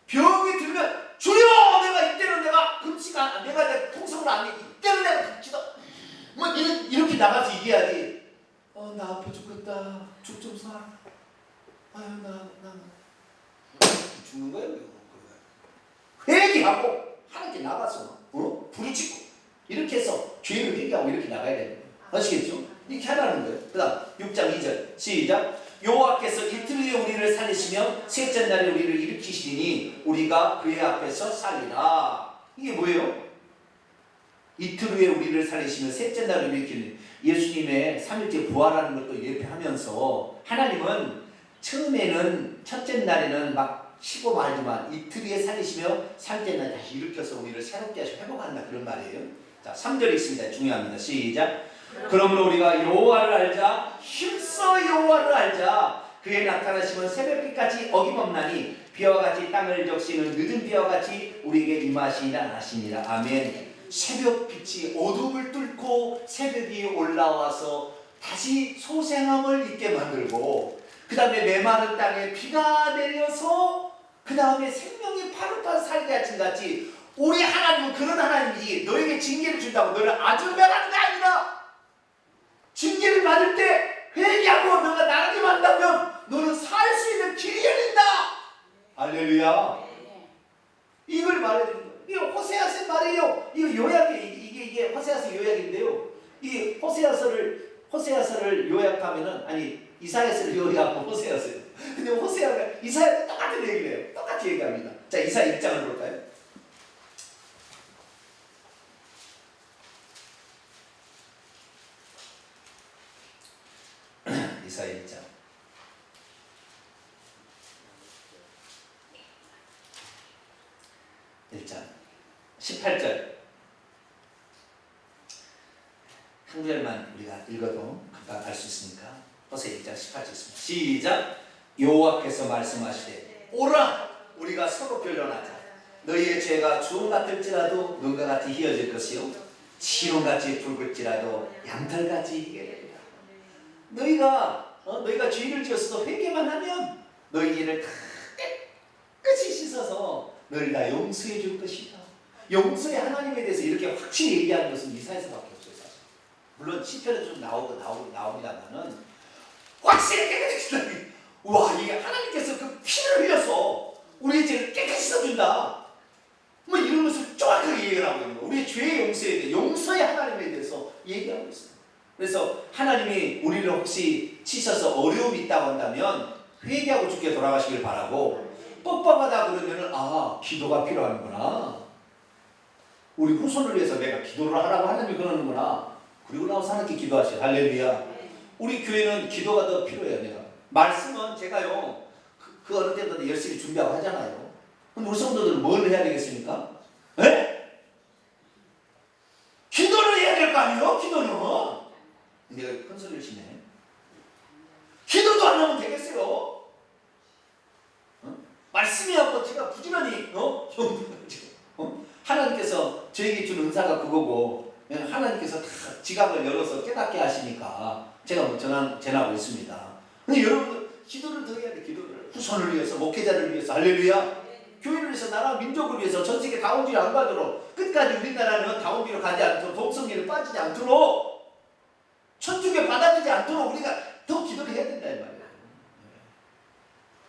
병이 들면 주여, 내가 이때는 내가 금식안, 내가 통성을 안 해, 이때는 내가 기도 뭐 이렇게 나가서 얘기해야지. 나 아파 죽겠다. 죽 좀 사. 아유 나 죽는 거예요. 회개하고 하나님께 나가서 부르짖고 이렇게 해서 죄를 회개하고 이렇게 나가야 되는 거예요. 아시겠죠? 이렇게 하라는 거예요. 그 다음 6장 2절 시작. 여호와께서 이틀 후에 우리를 살리시며 셋째 날에 우리를 일으키시니 우리가 그의 앞에서 살리라. 이게 뭐예요? 이틀 후에 우리를 살리시며 셋째 날에 일으키는 예수님의 3일째 부활하는 것도 예표하면서 하나님은 처음에는 첫째 날에는 막 쉬고 말지만 이틀 후에 살리시며 셋째 날 다시 일으켜서 우리를 새롭게 하시고 회복한다, 그런 말이에요. 자, 3절이 있습니다. 중요합니다. 시작. 그러므로 우리가 여호와를 알자. 힘써 여호와를 알자. 그의 나타나심은 새벽빛같이 어김없나니 비와 같이 땅을 적시는 늦은 비와 같이 우리에게 임하시리라 하시니라. 아멘. 새벽빛이 어둠을 뚫고 새벽이 올라와서 다시 소생함을 있게 만들고, 그 다음에 메마른 땅에 비가 내려서 그 다음에 생명이 파릇파릇 살게 하신 같이 우리 하나님은 그런 하나님이지 너에게 징계를 준다고 너를 아주 멸하는 게 아니라, 징계를 받을 때 회개하고 너가 나가게 만나면 너는 살 수 있는 길이 열린다. 할렐루야. 이걸 말해드리는 거예요. 이게 호세아서 말이에요. 이거 요약이 이게 호세아서 요약인데요. 이 호세아서를 요약하면은, 아니 이사야서를 요약하고 호세아서예요. 근데 호세아가 이사야도 똑같은 얘기를 해요. 똑같이 얘기합니다. 자, 이사야 1장을 볼까요? 1장 18절 한 구절만 우리가 읽어도 금방 알 수 있으니까 호세아 1장 18절 있습니다. 시작. 여호와께서 말씀하시되 오라 우리가 서로 변론하자. 너희의 죄가 주홍 같을지라도 눈과 같이 희어질 것이요 시론같이 붉을지라도 양털같이 희게 되리라. 너희가 죄를 지었어도 회개만 하면 너희 죄를 다 깨끗이 씻어서 너희를 다 용서해 줄 것이다. 용서의 하나님에 대해서 이렇게 확실히 얘기하는 것은 이사야서밖에 없어요. 사실. 물론 시편에도 좀 나옵니다만은 확실히 깨끗해진다. 와, 이게 하나님께서 그 피를 흘려서 우리의 죄를 깨끗이 씻어준다. 뭐 이런 것을 정확하게 얘기를 하고 있는 거예요. 우리의 죄의 용서에 대해 용서의 하나님에 대해서 얘기하고 있어요. 그래서 하나님이 우리를 혹시 치셔서 어려움이 있다고 한다면 회개하고 죽게 돌아가시길 바라고, 뻑뻑하다 그러면은 기도가 필요하는구나. 우리 후손을 위해서 내가 기도를 하라고 하나님이 그러는구나. 그리고 나서 하나님께 기도하시오. 할렐루야. 우리 교회는 기도가 더 필요해요. 내가 말씀은 제가요 그 어느 때도 열심히 준비하고 하잖아요. 근데 우리 성도들은 뭘 해야 되겠습니까? 에? 기도를 해야 될 거 아니에요? 기도는 내가 큰 소리를 치네. 기도도 안 하면 되겠어요? 말씀이 없고 제가 부지런히 하나님께서 저에게 준 은사가 그거고, 하나님께서 다 지각을 열어서 깨닫게 하시니까 제가 전하고 있습니다. 근데 여러분들 기도를 더 해야 돼. 기도를 후손을 위해서, 목회자를 위해서. 할렐루야. 교회를 위해서, 나라 민족을 위해서, 전 세계 다운주의 안 가도록, 끝까지 우리나라는 다운주의로 가지 않도록, 독성리를 빠지지 않도록, 천주교 받아들이지 않도록 우리가 더 기도를 해야 된다 이 말이에요.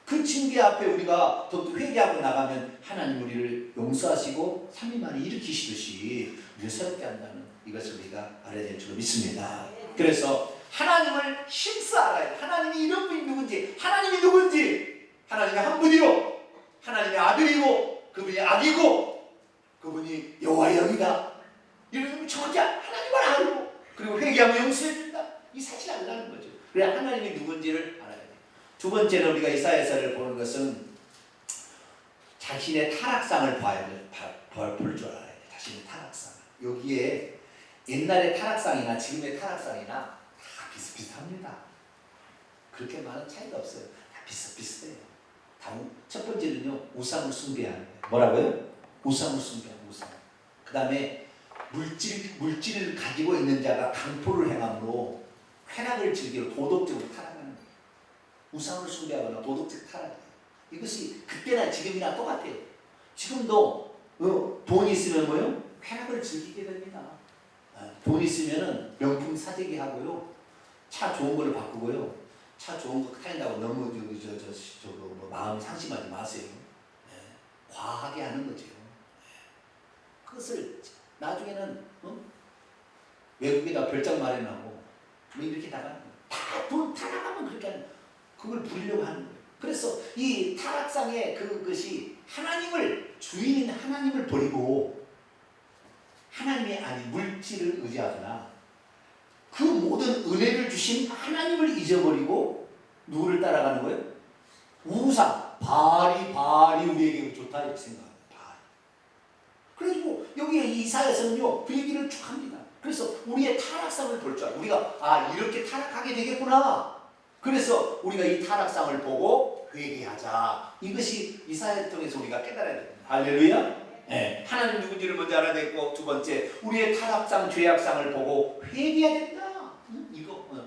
그 징계 앞에 우리가 더 회개하고 나가면 하나님 우리를 용서하시고 3일 만에 일으키시듯이 우리를 새롭게 한다는 이것을 우리가 알아야 될 줄 믿습니다. 그래서 하나님을 힘써 알아야 돼. 하나님이 이런 분이 누군지, 하나님이 누군지, 하나님이 한 분이요, 하나님의 아들이고, 그분이 아기고, 그분이 여호와의 영이다. 이런 걸 정확히 하나님을 알고, 그리고 회개하면 용서해준다. 이 사실을 알라는 거죠. 그래야 하나님이 누군지를 알아야 돼요. 두 번째는 우리가 이사야서를 보는 것은 자신의 타락상을 볼 줄 알아야 돼요. 자신의 타락상. 여기에 옛날의 타락상이나 지금의 타락상이나 다 비슷비슷합니다. 그렇게 많은 차이가 없어요. 다 비슷비슷해요. 첫 번째는요, 우상을 숭배하는 거예요. 뭐라고요? 우상을 숭배하는 우상. 그 다음에 물질을 가지고 있는 자가 강포를 행함으로 쾌락을 즐기고 도덕적으로 타락하는 거예요. 우상을 숭배하거나 도덕적 타락이에요. 이것이 그때나 지금이나 똑같아요. 지금도 돈이 있으면 뭐요? 쾌락을 즐기게 됩니다. 돈 있으면은 명품 사재기 하고요, 차 좋은 걸로 바꾸고요, 차 좋은 거 타인다고 너무 마음 상심하지 마세요. 과하게 하는 거죠. 그것을 나중에는 외국에다 별장 마련하고 뭐 이렇게 나가는 거예요. 다 돈 타락하면 그렇게 하는 거예요. 그걸 부리려고 하는 거예요. 그래서 이 타락상의 그것이 주인인 하나님을 버리고 하나님이 아닌 물질을 의지하거나 그 모든 은혜를 주신 하나님을 잊어버리고 누구를 따라가는 거예요? 우상, 바알이 우리에게 좋다 이렇게 생각합니다. 그래가지고 여기에 이사야서는요 그 얘기를 쭉 합니다. 그래서 우리의 타락상을 볼 줄 알아요. 우리가 이렇게 타락하게 되겠구나. 그래서 우리가 이 타락상을 보고 회개하자. 이것이 이사야를 통해서 우리가 깨달아야 됩니다. 할렐루야. 네. 하나님 누군지를 먼저 알아야 되고, 두 번째 우리의 타락상, 죄악상을 보고 회개해야 된다.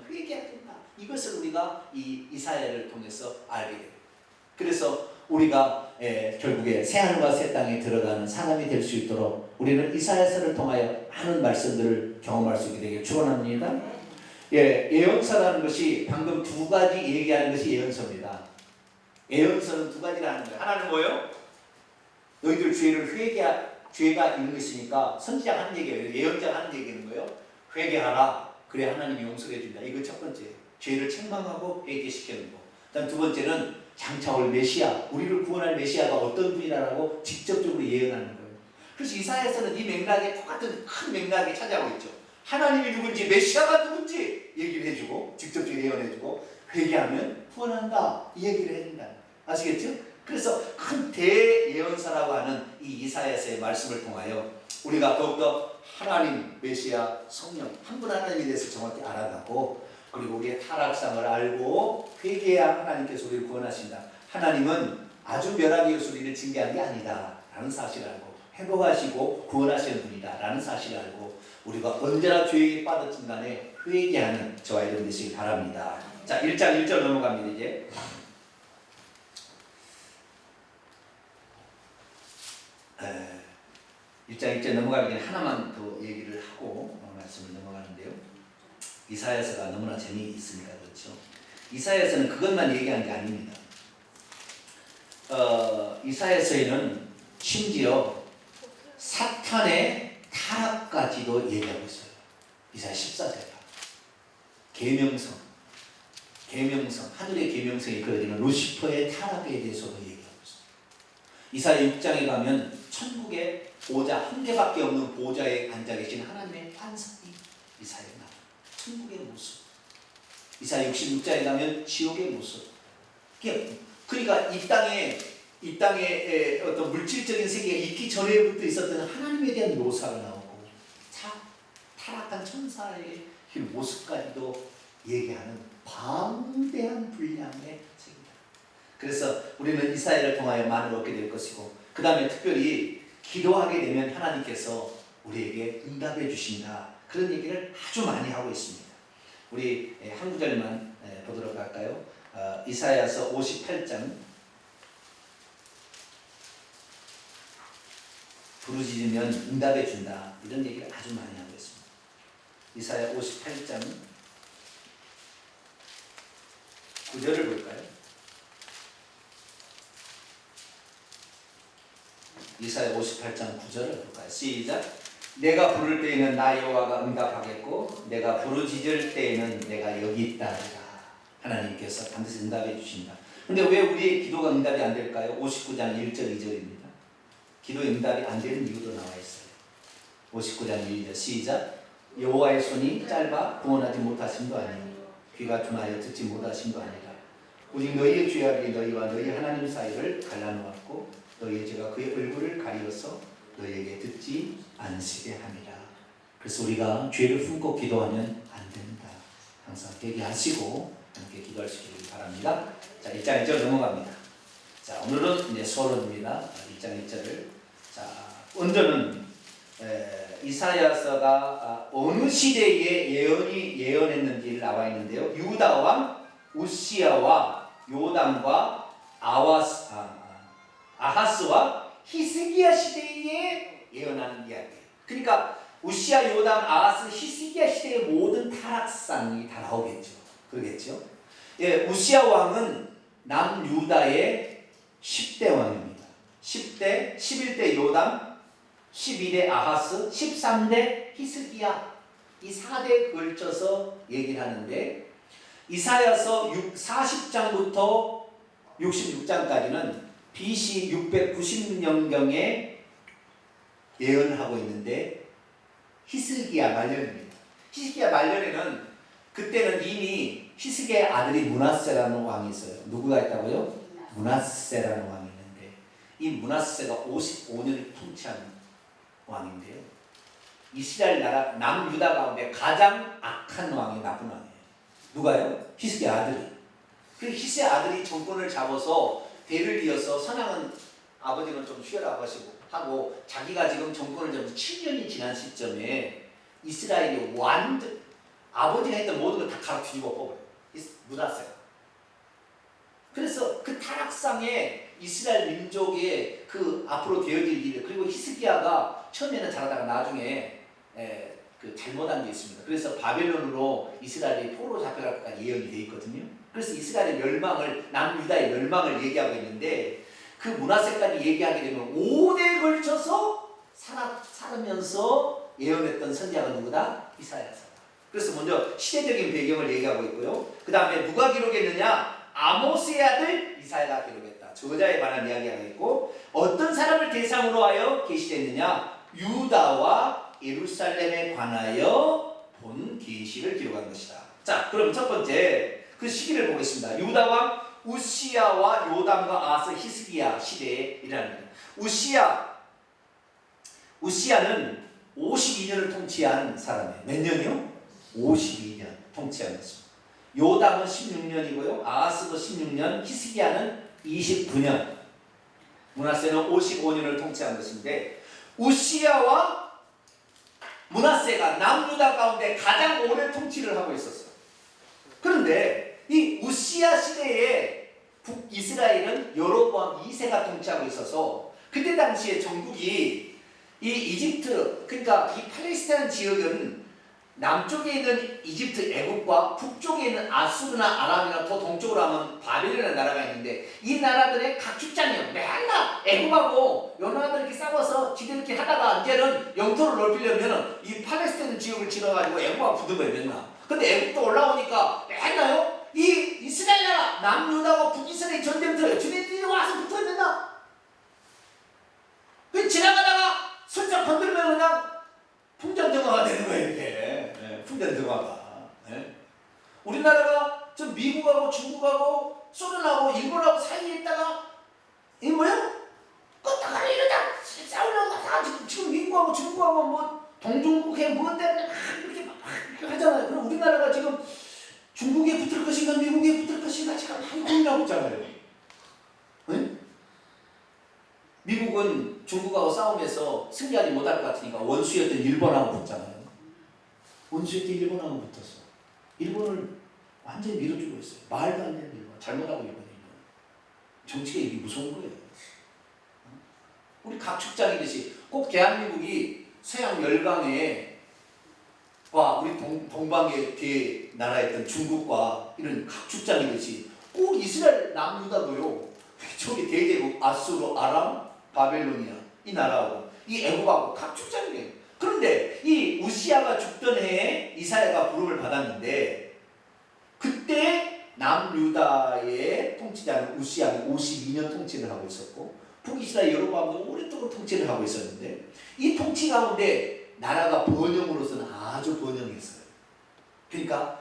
회개해야 된다. 이것을 우리가 이 이사야를 통해서 알게 됩니다. 그래서 우리가 결국에 새하늘과 새 땅에 들어가는 사람이 될 수 있도록 우리는 이사야서를 통하여 많은 말씀들을 경험할 수 있게 되길 축원합니다. 예언서라는 것이 방금 두 가지 얘기하는 것이 예언서입니다. 예언서는 두 가지라는 거예요. 하나는 뭐예요? 너희들 죄가 있는 것이니까 선지자가 하는 얘기예요. 예언자가 하는 얘기는 거예요. 회개하라. 그래 하나님이 용서해 준다. 이거 첫 번째. 죄를 책망하고 회개시키는 거. 그다음 두 번째는 장차 올 메시아, 우리를 구원할 메시아가 어떤 분이라고 직접적으로 예언하는 거예요. 그래서 이사야서는 이 맥락에 똑같은 큰 맥락에 찾아오고 있죠. 하나님이 누군지, 메시아가 누군지 얘기를 해주고, 직접적으로 예언해주고, 회개하면 구원한다 이 얘기를 해준다. 아시겠죠? 그래서 큰 대예언사라고 하는 이 이사야서의 말씀을 통하여 우리가 더욱더 하나님, 메시아, 성령 한 분 하나님에 대해서 정확히 알아가고 그리고 우리의 타락상을 알고 회개해야 하나님께서 우리를 구원하신다. 하나님은 아주 멸하게 해서 우리를 징계한 게 아니다 라는 사실을 알고 회복하시고 구원하시는 분이다 라는 사실을 알고 우리가 언제나 죄에 빠졌든 간에 회개하는 저와 여러분 되시길 바랍니다. 자, 1장 1절 넘어갑니다. 이제 1장 1절 넘어가기 전에 하나만 더 얘기를 하고 말씀을 넘어가는데요. 이사야서가 너무나 재미있으니까 그렇죠. 이사야서는 그것만 얘기한 게 아닙니다. 이사야서에는 심지어 사탄의 타락까지도 얘기하고 있어요. 이사야 14절이야. 계명성, 하늘의 계명성이 그려지는 루시퍼의 타락에 대해서도 얘기하고 있어요. 이사야 6장에 가면 천국의 보좌, 한 개밖에 없는 보좌에 앉아 계신 하나님의 환상이 이사야에 나와요. 천국의 모습. 이사야 66장에 가면 지옥의 모습. 그러니까 이 땅에 어떤 물질적인 세계가 있기 전에부터 있었던 하나님에 대한 묘사가 나오고 타락한 천사의 모습까지도 얘기하는 방대한 분량의 책이다. 그래서 우리는 이사야를 통하여 많은 얻게 될 것이고 그 다음에 특별히 기도하게 되면 하나님께서 우리에게 응답해 주신다. 그런 얘기를 아주 많이 하고 있습니다. 우리 한 구절만 보도록 할까요? 이사야서 58장 부르짖으면 응답해 준다. 이런 얘기를 아주 많이 하고 있습니다. 이사야 58장 9절을 볼까요? 이사야 58장 9절을 볼까요? 시작. 내가 부를 때에는 나 여호와가 응답하겠고 내가 부르짖을 때에는 내가 여기 있다. 하나님께서 반드시 응답해 주신다. 근데 왜 우리의 기도가 응답이 안 될까요? 59장 1절 2절입니다. 기도의 응답이 안 되는 이유도 나와 있어요. 59장 1절 시작. 여호와의 손이 짧아 구원하지 못하심도 아니요 귀가 둔하여 듣지 못하심도 아니라 오직 너희의 죄악이 너희와 너희 하나님 사이를 갈라놓았고 너희의 죄가 그의 얼굴을 가리어서 너희에게 듣지 않으시게 함이라. 그래서 우리가 죄를 품고 기도하면 안 된다. 항상 회개하시고 함께 기도할 수 있기를 바랍니다. 자, 1장 1절 넘어갑니다. 자, 오늘은 이제 서론입니다. 1장 1절을. 자, 먼저는 이사야서가 어느 시대에 예언했는지를 나와 있는데요. 유다 왕 우시야와 요담과 아하스와 히스기야 시대에 예언하는 이야기예요. 그러니까 우시야, 요담, 아하스, 히스기야 시대의 모든 타락상이 다 나오겠죠. 그러겠죠. 예, 우시야 왕은 남유다의 10대 왕입니다. 10대, 11대 요담, 12대 아하스, 13대 히스기야. 이 4대에 걸쳐서 얘기를 하는데 이사야서 40장부터 66장까지는 BC 690년경에 예언을 하고 있는데 히스기야 말년입니다. 히스기야 말년에는 그때는 이미 히스기야의 아들이 므낫세라는 왕이 있어요. 누구가 있다고요? 므낫세라는 왕이 있는데 이 므낫세가 55년을 통치한 왕인데요. 이스라엘 나라 남유다 가운데 가장 악한 왕이 나쁜 왕이에요. 누가요? 히스기야 아들이. 그 히스기야 아들이 정권을 잡아서 대를 이어서 선왕은 아버지는 좀 쉬어라 하고 자기가 지금 정권을 잡아서 7년이 지난 시점에 이스라엘이 완전 아버지가 했던 모든 걸 다 가로 뒤집어 뽑아요. 므낫세가. 그래서 그 타락상에 이스라엘 민족의 그 앞으로 되어질 일, 그리고 히스기야가 처음에는 잘하다가 나중에 그 잘못한 게 있습니다. 그래서 바벨론으로 이스라엘이 포로 잡혀갈 것까지 예언이 되어 있거든요. 그래서 이스라엘의 멸망을, 남유다의 멸망을 얘기하고 있는데 그 므낫세까지 얘기하게 되면 5대에 걸쳐서 살아면서 예언했던 선지자가 누구다? 이사야서. 그래서 먼저 시대적인 배경을 얘기하고 있고요. 그 다음에 누가 기록했느냐? 아모스의 아들 이사야가 기록했다. 저자에 관한 이야기가 있고 어떤 사람을 대상으로 하여 계시됐느냐? 유다와 예루살렘에 관하여 본 계시를 기록한 것이다. 자, 그럼 첫 번째 그 시기를 보겠습니다. 유다 왕 우시야와 요담과 아하스 히스기야 시대에 일어납니다. 우시야 우시야는 52년을 통치한 사람이에요. 몇 년이요? 52년 통치한 것입니다. 요담은 16년이고요. 아하스도 16년, 히스기야는 29년, 므낫세는 55년을 통치한 것인데, 우시야와 므낫세가 남유다 가운데 가장 오래 통치를 하고 있었어요. 그런데 이 우시야 시대에 북이스라엘은 여로보암 2세가 통치하고 있어서, 그때 당시에 전국이 이 이집트, 그러니까 이 팔레스타인 지역은 남쪽에 있는 이집트 애국과 북쪽에 있는 아수르나 아람이나 더 동쪽으로 하면 바벨론이라는 나라가 있는데, 이 나라들의 각축장이요. 맨날 애국하고 요 나라들 이렇게 싸워서 지들 이렇게 하다가 이제는 영토를 넓히려면 이 팔레스타인 지역을 지나가지고 애국하고 붙은 거예요, 맨날. 근데 애국도 올라오니까 맨날요, 이 이스라엘 나라 남유다와 북이스라엘 전쟁터에 주민들이 와서 붙어야 된다. 그 지나가다가 슬쩍 건들면 그냥 풍전등화가 되는 거예요, 이렇게. 네, 풍전등화가. 네. 우리나라가 좀 미국하고 중국하고 소련하고 일본하고 사이에 있다가 이게 뭐야? 껐다가 이러다 싸우려고 다 지금 미국하고 중국하고 뭐 동중국해 뭔데 막 이렇게 하잖아요. 그럼 우리나라가 지금 중국에 붙을 것인가 미국에 붙을 것인가 지금 많이 고민하고 있잖아요. 네? 미국은 중국하고 싸우면서 승리하지 못할 것 같으니까 원수였던 일본하고 붙잖아요. 원수였던 일본하고 붙었어. 일본을 완전히 밀어주고 있어요. 말도 안 되는 일본. 잘못하고 일본. 정치가 이게 무서운 거예요. 우리 각축장이듯이 꼭 대한민국이 서양 열강에 와 우리 동방의 뒤에 나라였던 중국과 이런 각축장이듯이 꼭 이스라엘 남유다도요. 저기 대제국 아수르 아람 바벨로니아 이 나라하고 이 애국하고 각축장이에요. 그런데 이 우시야가 죽던 해에 이사야가 부름을 받았는데, 그때 남유다의 통치자는 우시야는 52년 통치를 하고 있었고, 북이스라엘 여로보암도 오랫동안 통치를 하고 있었는데, 이 통치 가운데 나라가 번영으로서는 아주 번영했어요. 그러니까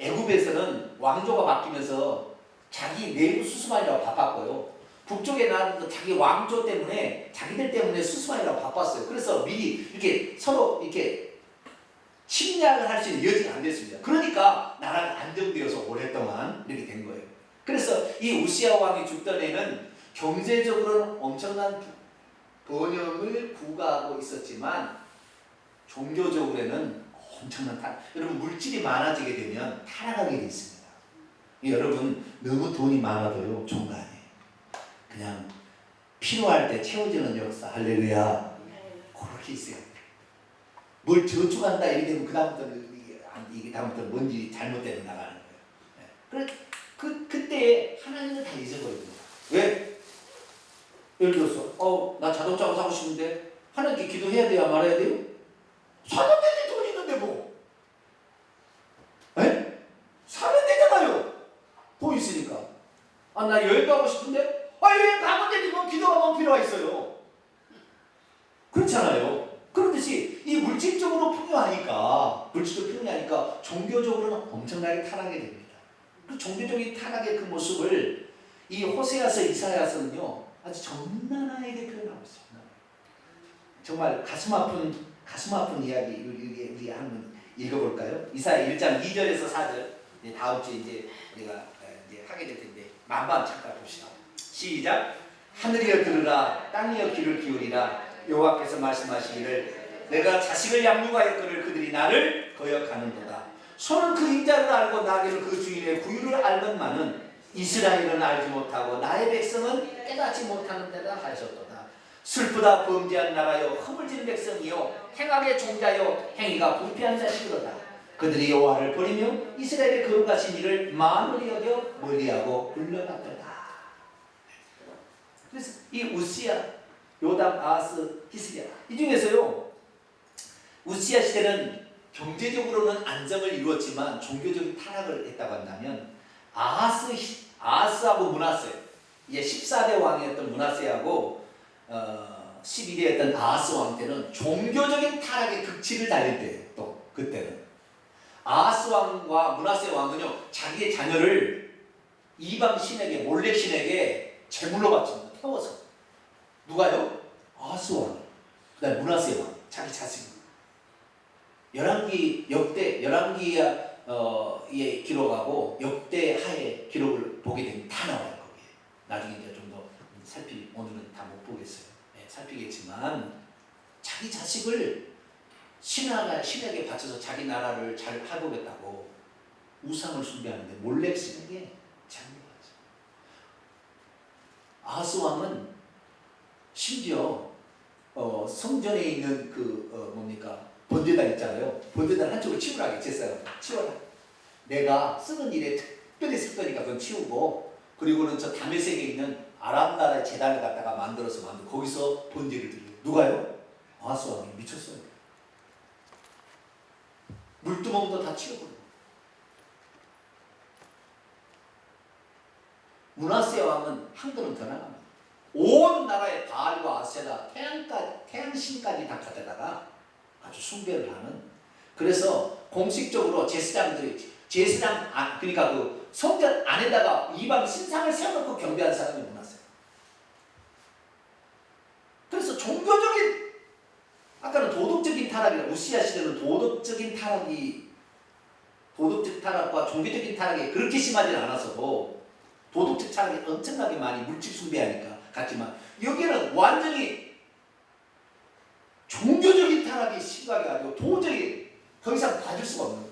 애굽에서는 왕조가 바뀌면서 자기 내부 수수만이라고 바빴고요. 북쪽의 나라도 자기 왕조 때문에 자기들 때문에 수수만이라고 바빴어요. 그래서 미리 이렇게 서로 이렇게 침략을 할 수 있는 여지가 안 됐습니다. 그러니까 나라가 안정되어서 오랫동안 이렇게 된 거예요. 그래서 이 우시야 왕이 죽던 해는 경제적으로는 엄청난 번영을 구가하고 있었지만 종교적으로는 엄청난 여러분 물질이 많아지게 되면 타락하게 돼 있습니다. 여러분 너무 돈이 많아도요 좋은 거 아니에요. 그냥 필요할 때 채워지는 역사. 할렐루야. 그렇게 있어요. 뭘 저축한다 이렇게 되면 이게 다음부터는 뭔지 잘못되면 나가는 거예요. 그때 하나님은 다 잊어버립니다. 왜? 예를 들어서 나 자동차가 사고 싶은데 하나님께 기도해야 돼야 말아야 돼요? 사면 되지, 돈 있는데 뭐. 에? 사면 되잖아요. 돈 있으니까. 나 여행 가고 싶은데 여행 가면 되지 뭐 기도가 너무 필요가 있어요. 그렇잖아요. 그렇듯이 이 물질적으로 풍요하니까 종교적으로는 엄청나게 타락하게 됩니다. 그 종교적인 타락의 그 모습을 이 호세아서 이사야서는요 아주 적나라하게 표현하고 있습니다. 정말 가슴 아픈 이야기 우리 한번 읽어볼까요? 이사야 1장 2절에서 4절 다음 주에 이제 우리가 이제 하게 될 텐데 만반 잠깐 봅시다. 시작. 하늘이여 들으라, 땅이여 귀를 기울이라. 여호와께서 말씀하시기를 내가 자식을 양육하였거늘 그들이 나를 거역하는도다. 소는 그 인자를 알고 나귀는 그 주인의 구유를 알건만은 이스라엘은 알지 못하고 나의 백성은 깨닫지 못하는 데다 하셨도다. 슬프다 범죄한 나라여, 허물진 백성이요 행악의 종자여, 행위가 부패한 자식이로다. 그들이 여호와를 버리며 이스라엘의 거룩하신 이를 만홀히 여겨 멀리하고 물러갔도다. 그래서 이 우시야, 요담, 아하스, 히스기야 이 중에서요 우시야 시대는 경제적으로는 안정을 이루었지만 종교적인 타락을 했다고 한다면 아하스하고 므낫세, 14대 왕이었던 므낫세하고 12대였던 아하스 왕 때는 종교적인 타락의 극치를 달릴 때예요. 또 그때는 아하스 왕과 므낫세 왕은요 자기의 자녀를 이방 신에게, 몰렉 신에게 제물로 바칩니다. 태워서. 누가요? 아하스 왕. 그다음에 므낫세 왕 자기 자식. 열왕기에 기록하고 역대하의 기록을 보게 되면 다 나와요 거기에. 나중에 이제 좀 더 오늘은 다 못 보겠어요. 네, 살피겠지만 자기 자식을 신에게 바쳐서 자기 나라를 잘 해보겠다고 우상을 숭배하는데 몰렉 신에게 장려하죠. 아하스 왕은 심지어 성전에 있는 번제단 있잖아요. 번제단 한쪽을 치우라게 제사가 치워라. 내가 쓰는 일에 특별히 쓸 거니까 그건 치우고, 그리고는 저 다메섹에 있는 아람 나라의 제단을 갖다가 만들어서 거기서 번제를 드려요. 누가요? 아하스 왕이 미쳤어요. 물두멍도 다 치워버려요. 므낫세 왕은 한 걸음 더 나갑니다. 온 나라의 바알과 아세라 태양신까지 다 가져다가 아주 숭배를 하는. 그래서 공식적으로 그러니까 그 성전 안에다가 이방 신상을 세워놓고 경배하는 사람이 므낫세. 그래서 종교적인, 아까는 도덕적인 타락이라, 우시야 시대는 도덕적 타락과 종교적인 타락이 그렇게 심하지 않았어도 도덕적 타락이 엄청나게 많이 물질 숭배하니까 같지만, 여기는 완전히 종교적인 타락이 심각해가지고 도저히 더 이상 봐줄 수가 없는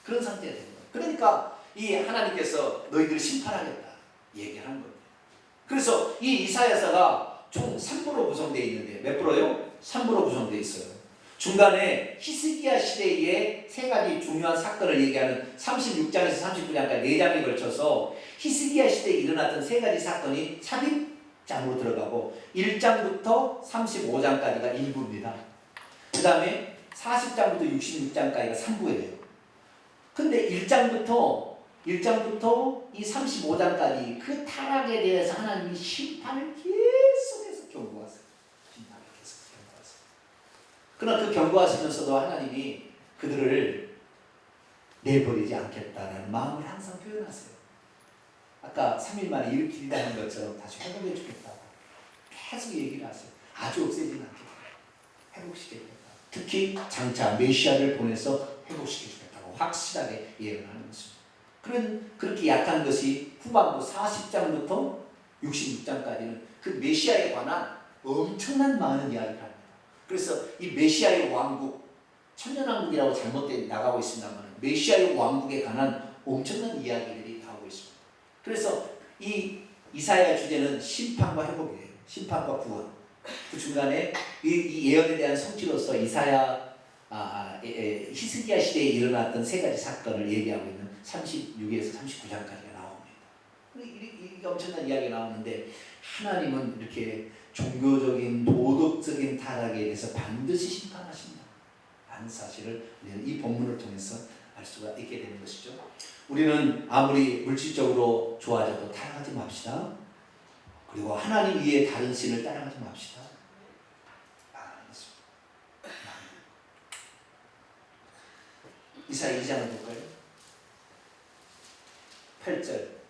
그런 상태가 되는 거예요. 그러니까 이 하나님께서 너희들을 심판하겠다 얘기하는 거예요. 그래서 이 이사야서가 총 3부로 구성되어 있는데, 몇 부로요? 3부로 구성되어 있어요. 중간에 히스기야 시대의 세 가지 중요한 사건을 얘기하는 36장에서 39장까지 4장에 걸쳐서 히스기야 시대에 일어났던 세 가지 사건이 삽입장으로 들어가고, 1장부터 35장까지가 1부입니다. 그 다음에 40장부터 66장까지가 3부예요. 근데 1장부터 이 35장까지 그 타락에 대해서 하나님이 심판을 계속해서 경고하세요. 그러나 그 경고하시면서도 하나님이 그들을 내버리지 않겠다는 마음을 항상 표현하세요. 아까 3일 만에 일으키다는 것처럼 다시 회복해 주겠다고 계속 얘기를 하세요. 아주 없애지는 않겠다. 회복시키겠다. 특히 장차 메시아를 보내서 회복시켜주겠다고 확실하게 예언하는 것입니다. 그렇게 약한 것이 후반부 40장부터 66장까지는 그 메시아에 관한 엄청난 많은 이야기를 합니다. 그래서 이 메시아의 왕국, 천년왕국이라고 잘못돼 나가고 있습니다만 메시아의 왕국에 관한 엄청난 이야기들이 나오고 있습니다. 그래서 이 이사야의 주제는 심판과 회복이에요. 심판과 구원. 그 중간에 이 예언에 대한 성취로서 히스기야 시대에 일어났던 세 가지 사건을 얘기하고 있는 36에서 39장까지가 나옵니다. 이게 엄청난 이야기가 나오는데, 하나님은 이렇게 종교적인 도덕적인 타락에 대해서 반드시 심판하신다 라는 사실을 우리는 이 본문을 통해서 알 수가 있게 되는 것이죠. 우리는 아무리 물질적으로 좋아져도 타락하지 맙시다. 그리고 하나님 위에 다른 신을 따라가지 맙시다. 이사야 2장을 볼까요? 8절.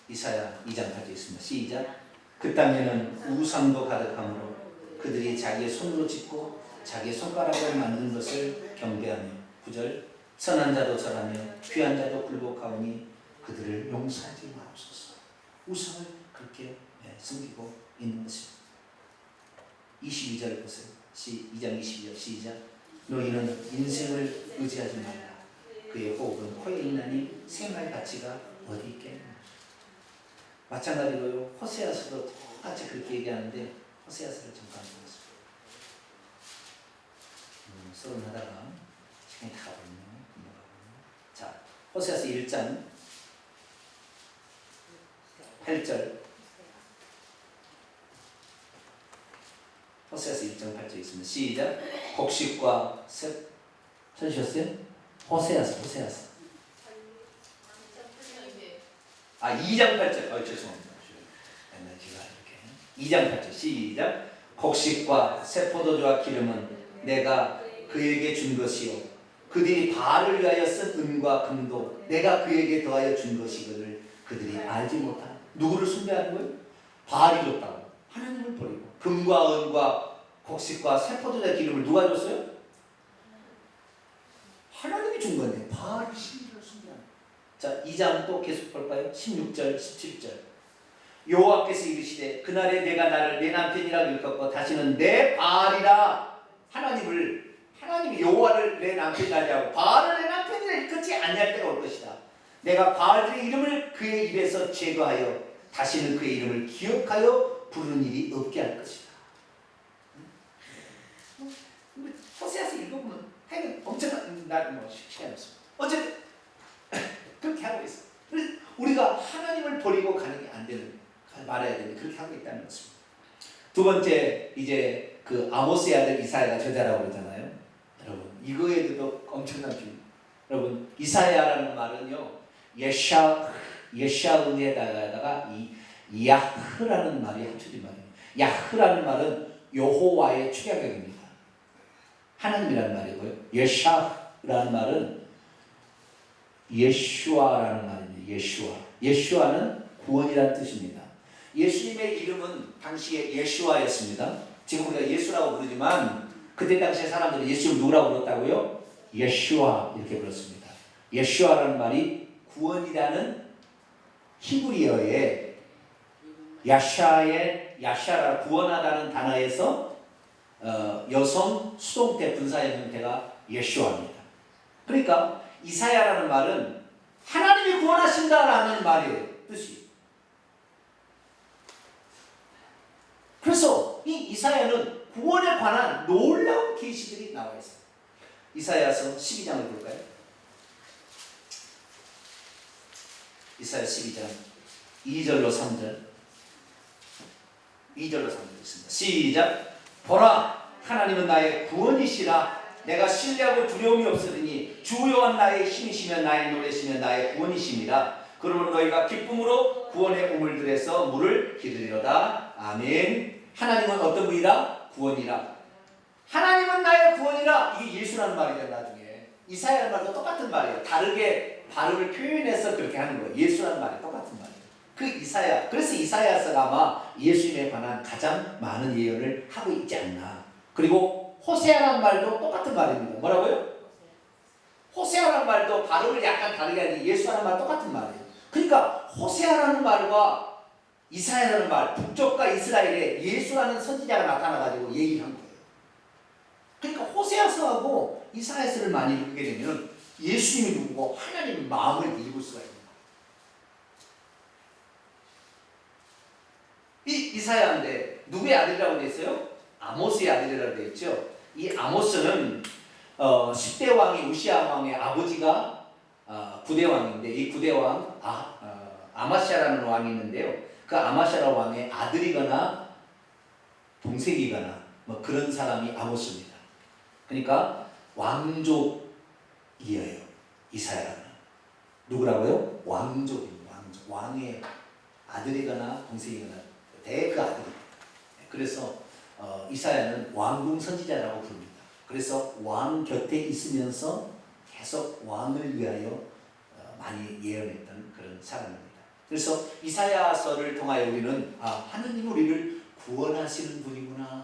이사야 2장 8절 있습니다. 시작. 그 땅에는 우상도 가득하므로 그들이 자기의 손으로 짓고 자기의 손가락을 만든 것을 경배하며, 9절. 선한 자도 절하며 귀한 자도 굴복하오니 그들을 용서하지 마옵소서. 우상을 그렇게 숨기고 있는 것입니다. 22절 보세요. 2장 22절 시작. 너희는 인생을 의지하지 말라. 그의 호흡은 코에 있나니 생활 가치가 어디 있겠느냐. 마찬가지로요, 호세아서도 똑같이 그렇게 얘기하는데, 호세아서를 잠깐 보겠습니다. 서론하다가 시간이 다 가버리네요. 자, 호세아서 1장 8절. 호세아서 1장 8절 있습니다. 시작. 곡식과 찾으셨어요? 호세아서 2장 8절. 죄송합니다. 옛날 제가 이렇게 2장 8절 시작. 곡식과 새 포도주와 기름은 내가 그에게 준 것이요, 그들이 바알을 위하여 쓴 은과 금도 내가 그에게 더하여 준 것이거늘 그들이 알지 못하는. 누구를 숭배하는 거예요? 바알이 줬다고. 하나님을 버리고 금과 은과 곡식과 세포도자 기름을 누가 줬어요? 하나님이 준 건데 바알이 신들을 숭배하는 거예요. 자, 2장 또 계속 볼까요? 16절, 17절. 여호와께서 이르시되 그날에 내가 나를 내 남편이라 일컫고 다시는 내 바알이라 하나님이 여호와를 내 남편이라 하고 바알을 내 남편이라 일컫지 아니할 때가 올 것이다. 내가 바알들의 이름을 그의 입에서 제거하여 다시는 그의 이름을 기억하여 부르는 일이 없게 할 것이다. 호세아서 읽어보면 하여간 엄청난 시간이 없습니다. 어쨌든 그렇게 하고 있어. 우리가 하나님을 버리고 가는 게 안 되는, 말해야 되는, 그렇게 하고 있다는 것입니다. 두 번째, 이제 그 아모스의 아들 이사야가 저자라고 그러잖아요. 여러분, 이거에도 엄청난 비유. 여러분, 이사야라는 말은요, 예샤의에다가 이 야흐라는 말이 합쳐진 말이에요. 야흐라는 말은 여호와의 축약역입니다. 하나님이라는 말이고요. 예샤라는 말은 예슈아라는 말입니다. 예슈아는 구원이라는 뜻입니다. 예수님의 이름은 당시에 예슈아였습니다. 지금 우리가 예수라고 부르지만 그때 당시에 사람들이 예수님 누구라고 불렀다고요? 예슈아 이렇게 불렀습니다. 예슈아라는 말이 구원이라는 히브리어의 야샤라 구원하다는 단어에서 여성 수동태 분사의 형태가 예슈아입니다. 그러니까 이사야라는 말은 하나님이 구원하신다라는 말이에요. 뜻이. 그래서 이 이사야는 구원에 관한 놀라운 계시들이 나와 있어요. 이사야서 12장을 볼까요? 이사야 12장 2절로 3절 있습니다. 시작. 보라, 하나님은 나의 구원이시라. 내가 신뢰하고 두려움이 없으리니 주 여호와 나의 힘이시며 나의 노래시며 나의 구원이시니라. 그러므로 너희가 기쁨으로 구원의 우물들에서 물을 기르리로다. 아멘. 하나님은 어떤 분이라? 구원이라. 하나님은 나의 구원이라. 이게 예수라는 말이죠. 나중에 이사야라는 말도 똑같은 말이에요. 다르게 발음을 표현해서 그렇게 하는 거예요. 예수라는 말이 똑같은 말이에요. 그 이사야, 그래서 이사야서가 아마 예수님에 관한 가장 많은 예언을 하고 있지 않나. 그리고 호세아라는 말도 똑같은 말입니다. 뭐라고요? 호세아라는 말도 발음을 약간 다르게 하니 예수라는 말 똑같은 말이에요. 그러니까 호세아라는 말과 이사야라는 말, 북쪽과 이스라엘에 예수라는 선지자가 나타나가지고 얘기를 한 거예요. 그러니까 호세아서하고 이사야서를 많이 읽게 되면 예수님이 누구고 하나님의 마음을 읽을 수가 있는 거예요. 이 이사야인데 누구의 아들이라고 되어 있어요? 아모스의 아들이라고 되어 있죠. 이 아모스는 10대 왕이 우시아 왕의 아버지가 9대 왕인데 이 9대 왕 아마샤라는 왕이 있는데요. 그 아마샤라 왕의 아들이거나 동생이거나 뭐 그런 사람이 아모스입니다. 그러니까 왕족이에요. 이사야는 누구라고요? 왕족입니다. 왕의 아들이거나 동생이거나 대그 아들입니다. 그래서 이사야는 왕궁 선지자라고 부릅니다. 그래서 왕 곁에 있으면서 계속 왕을 위하여 많이 예언했던 그런 사람입니다. 그래서 이사야서를 통하여 우리는 하나님은 우리를 구원하시는 분이구나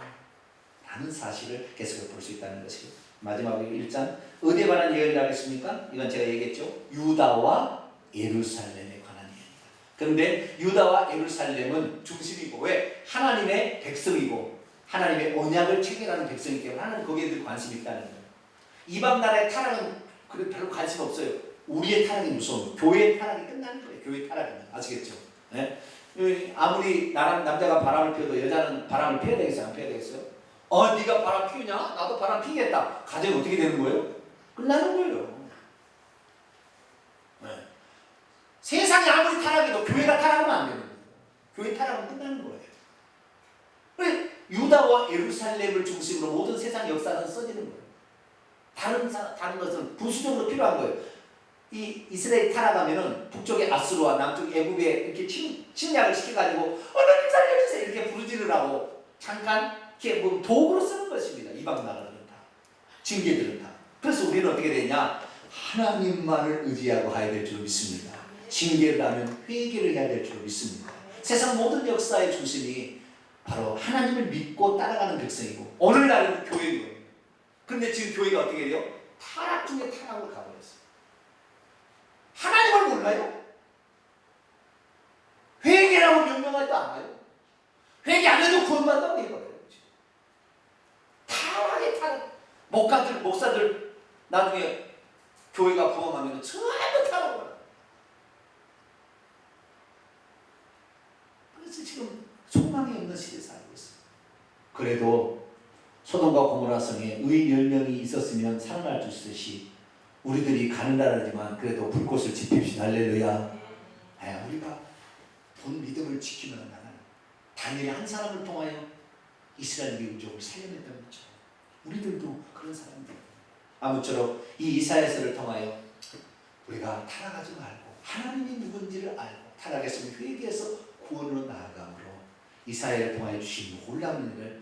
라는 사실을 계속 볼 수 있다는 것이고, 마지막으로 1장 어디에 관한 예언이라고 했습니까? 이건 제가 얘기했죠. 유다와 예루살렘에 관한 예언입니다. 그런데 유다와 예루살렘은 중심이고, 왜? 하나님의 백성이고 하나님의 언약을 체결하는 백성이기 때문에 하나님 거기에 늘 관심이 있다는 거예요. 이방 나라의 타락은 별로 관심 없어요. 우리의 타락이 무서워요. 교회의 타락이 끝나는 거예요. 교회의 타락은. 아시겠죠? 네? 아무리 남자가 바람을 피워도 여자는 바람을 피워야 되겠어요? 안 피워야 되겠어요? 네가 바람 피우냐? 나도 바람 피겠다. 가정이 어떻게 되는 거예요? 끝나는 거예요. 네. 세상이 아무리 타락해도 교회가 타락하면 안 되는 거예요. 교회 타락은 끝나는 거예요. 왜? 유다와 예루살렘을 중심으로 모든 세상 역사는 써지는 거예요. 다른 것은 부수적으로 필요한 거예요. 이 이스라엘 타락하면은 북쪽의 아수르와 남쪽 애굽에 이렇게 침략을 시켜가지고 하나님 살려주세요 이렇게 부르짖으 하고 잠깐 이렇게 뭐 도구로 쓰는 것입니다. 이방 나라들은 다, 징계들은 다. 그래서 우리는 어떻게 되냐? 하나님만을 의지하고 가야 될 줄 믿습니다. 징계를 하면 회개를 해야 될 줄 믿습니다. 세상 모든 역사의 중심이 바로 하나님을 믿고 따라가는 백성이고 오늘날은 교회인 거예요. 그런데 지금 교회가 어떻게 돼요? 타락 중에 타락으로 가버렸어요. 하나님을 몰라요. 회개라고 명령하지도 않아요. 회개 안 해도 구원받는다고 해버려요. 타락에 타락. 목사들 나중에 교회가 부흥하면 전부 타락을 해요. 그래서 지금 소망이 없는 시대에 살고 있어요. 그래도 소돔과 고모라 성에 의 10명이 있었으면 살아날 수 있듯이 우리들이 가는 나라지만 그래도 불꽃을 지핍시다. 할렐루야. 우리가 본 믿음을 지키면 나는 다니엘이 한 사람을 통하여 이스라엘 민족을 살려냈다는 거죠. 우리들도 그런 사람들. 아무쪼록 이 이사야서를 통하여 우리가 타락하지 말고 하나님이 누군지를 알고 타락했으면 회개해서 구원으로 나아감으로 이사야를 통하여 주신 놀라운 은혜를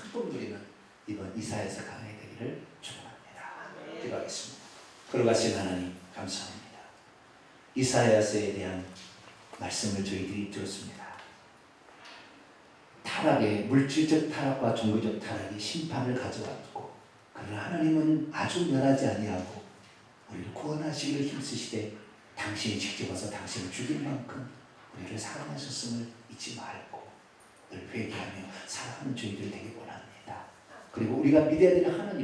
한번 누리는 이번 이사야서 강의 되기를 축원합니다. 기도하겠습니다. 걸어가신 하나님 감사합니다. 이사야서에 대한 말씀을 저희들이 들었습니다. 타락의 물질적 타락과 종교적 타락이 심판을 가져왔고 그러나 하나님은 아주 멸하지 아니하고 우리를 구원하시기를 힘쓰시되 당신이 직접 와서 당신을 죽일 만큼 우리를 사랑하셨음을 잊지 말고 늘 회개하며 사랑하는 저희들 되기 원합니다. 그리고 우리가 믿어야 될 하나님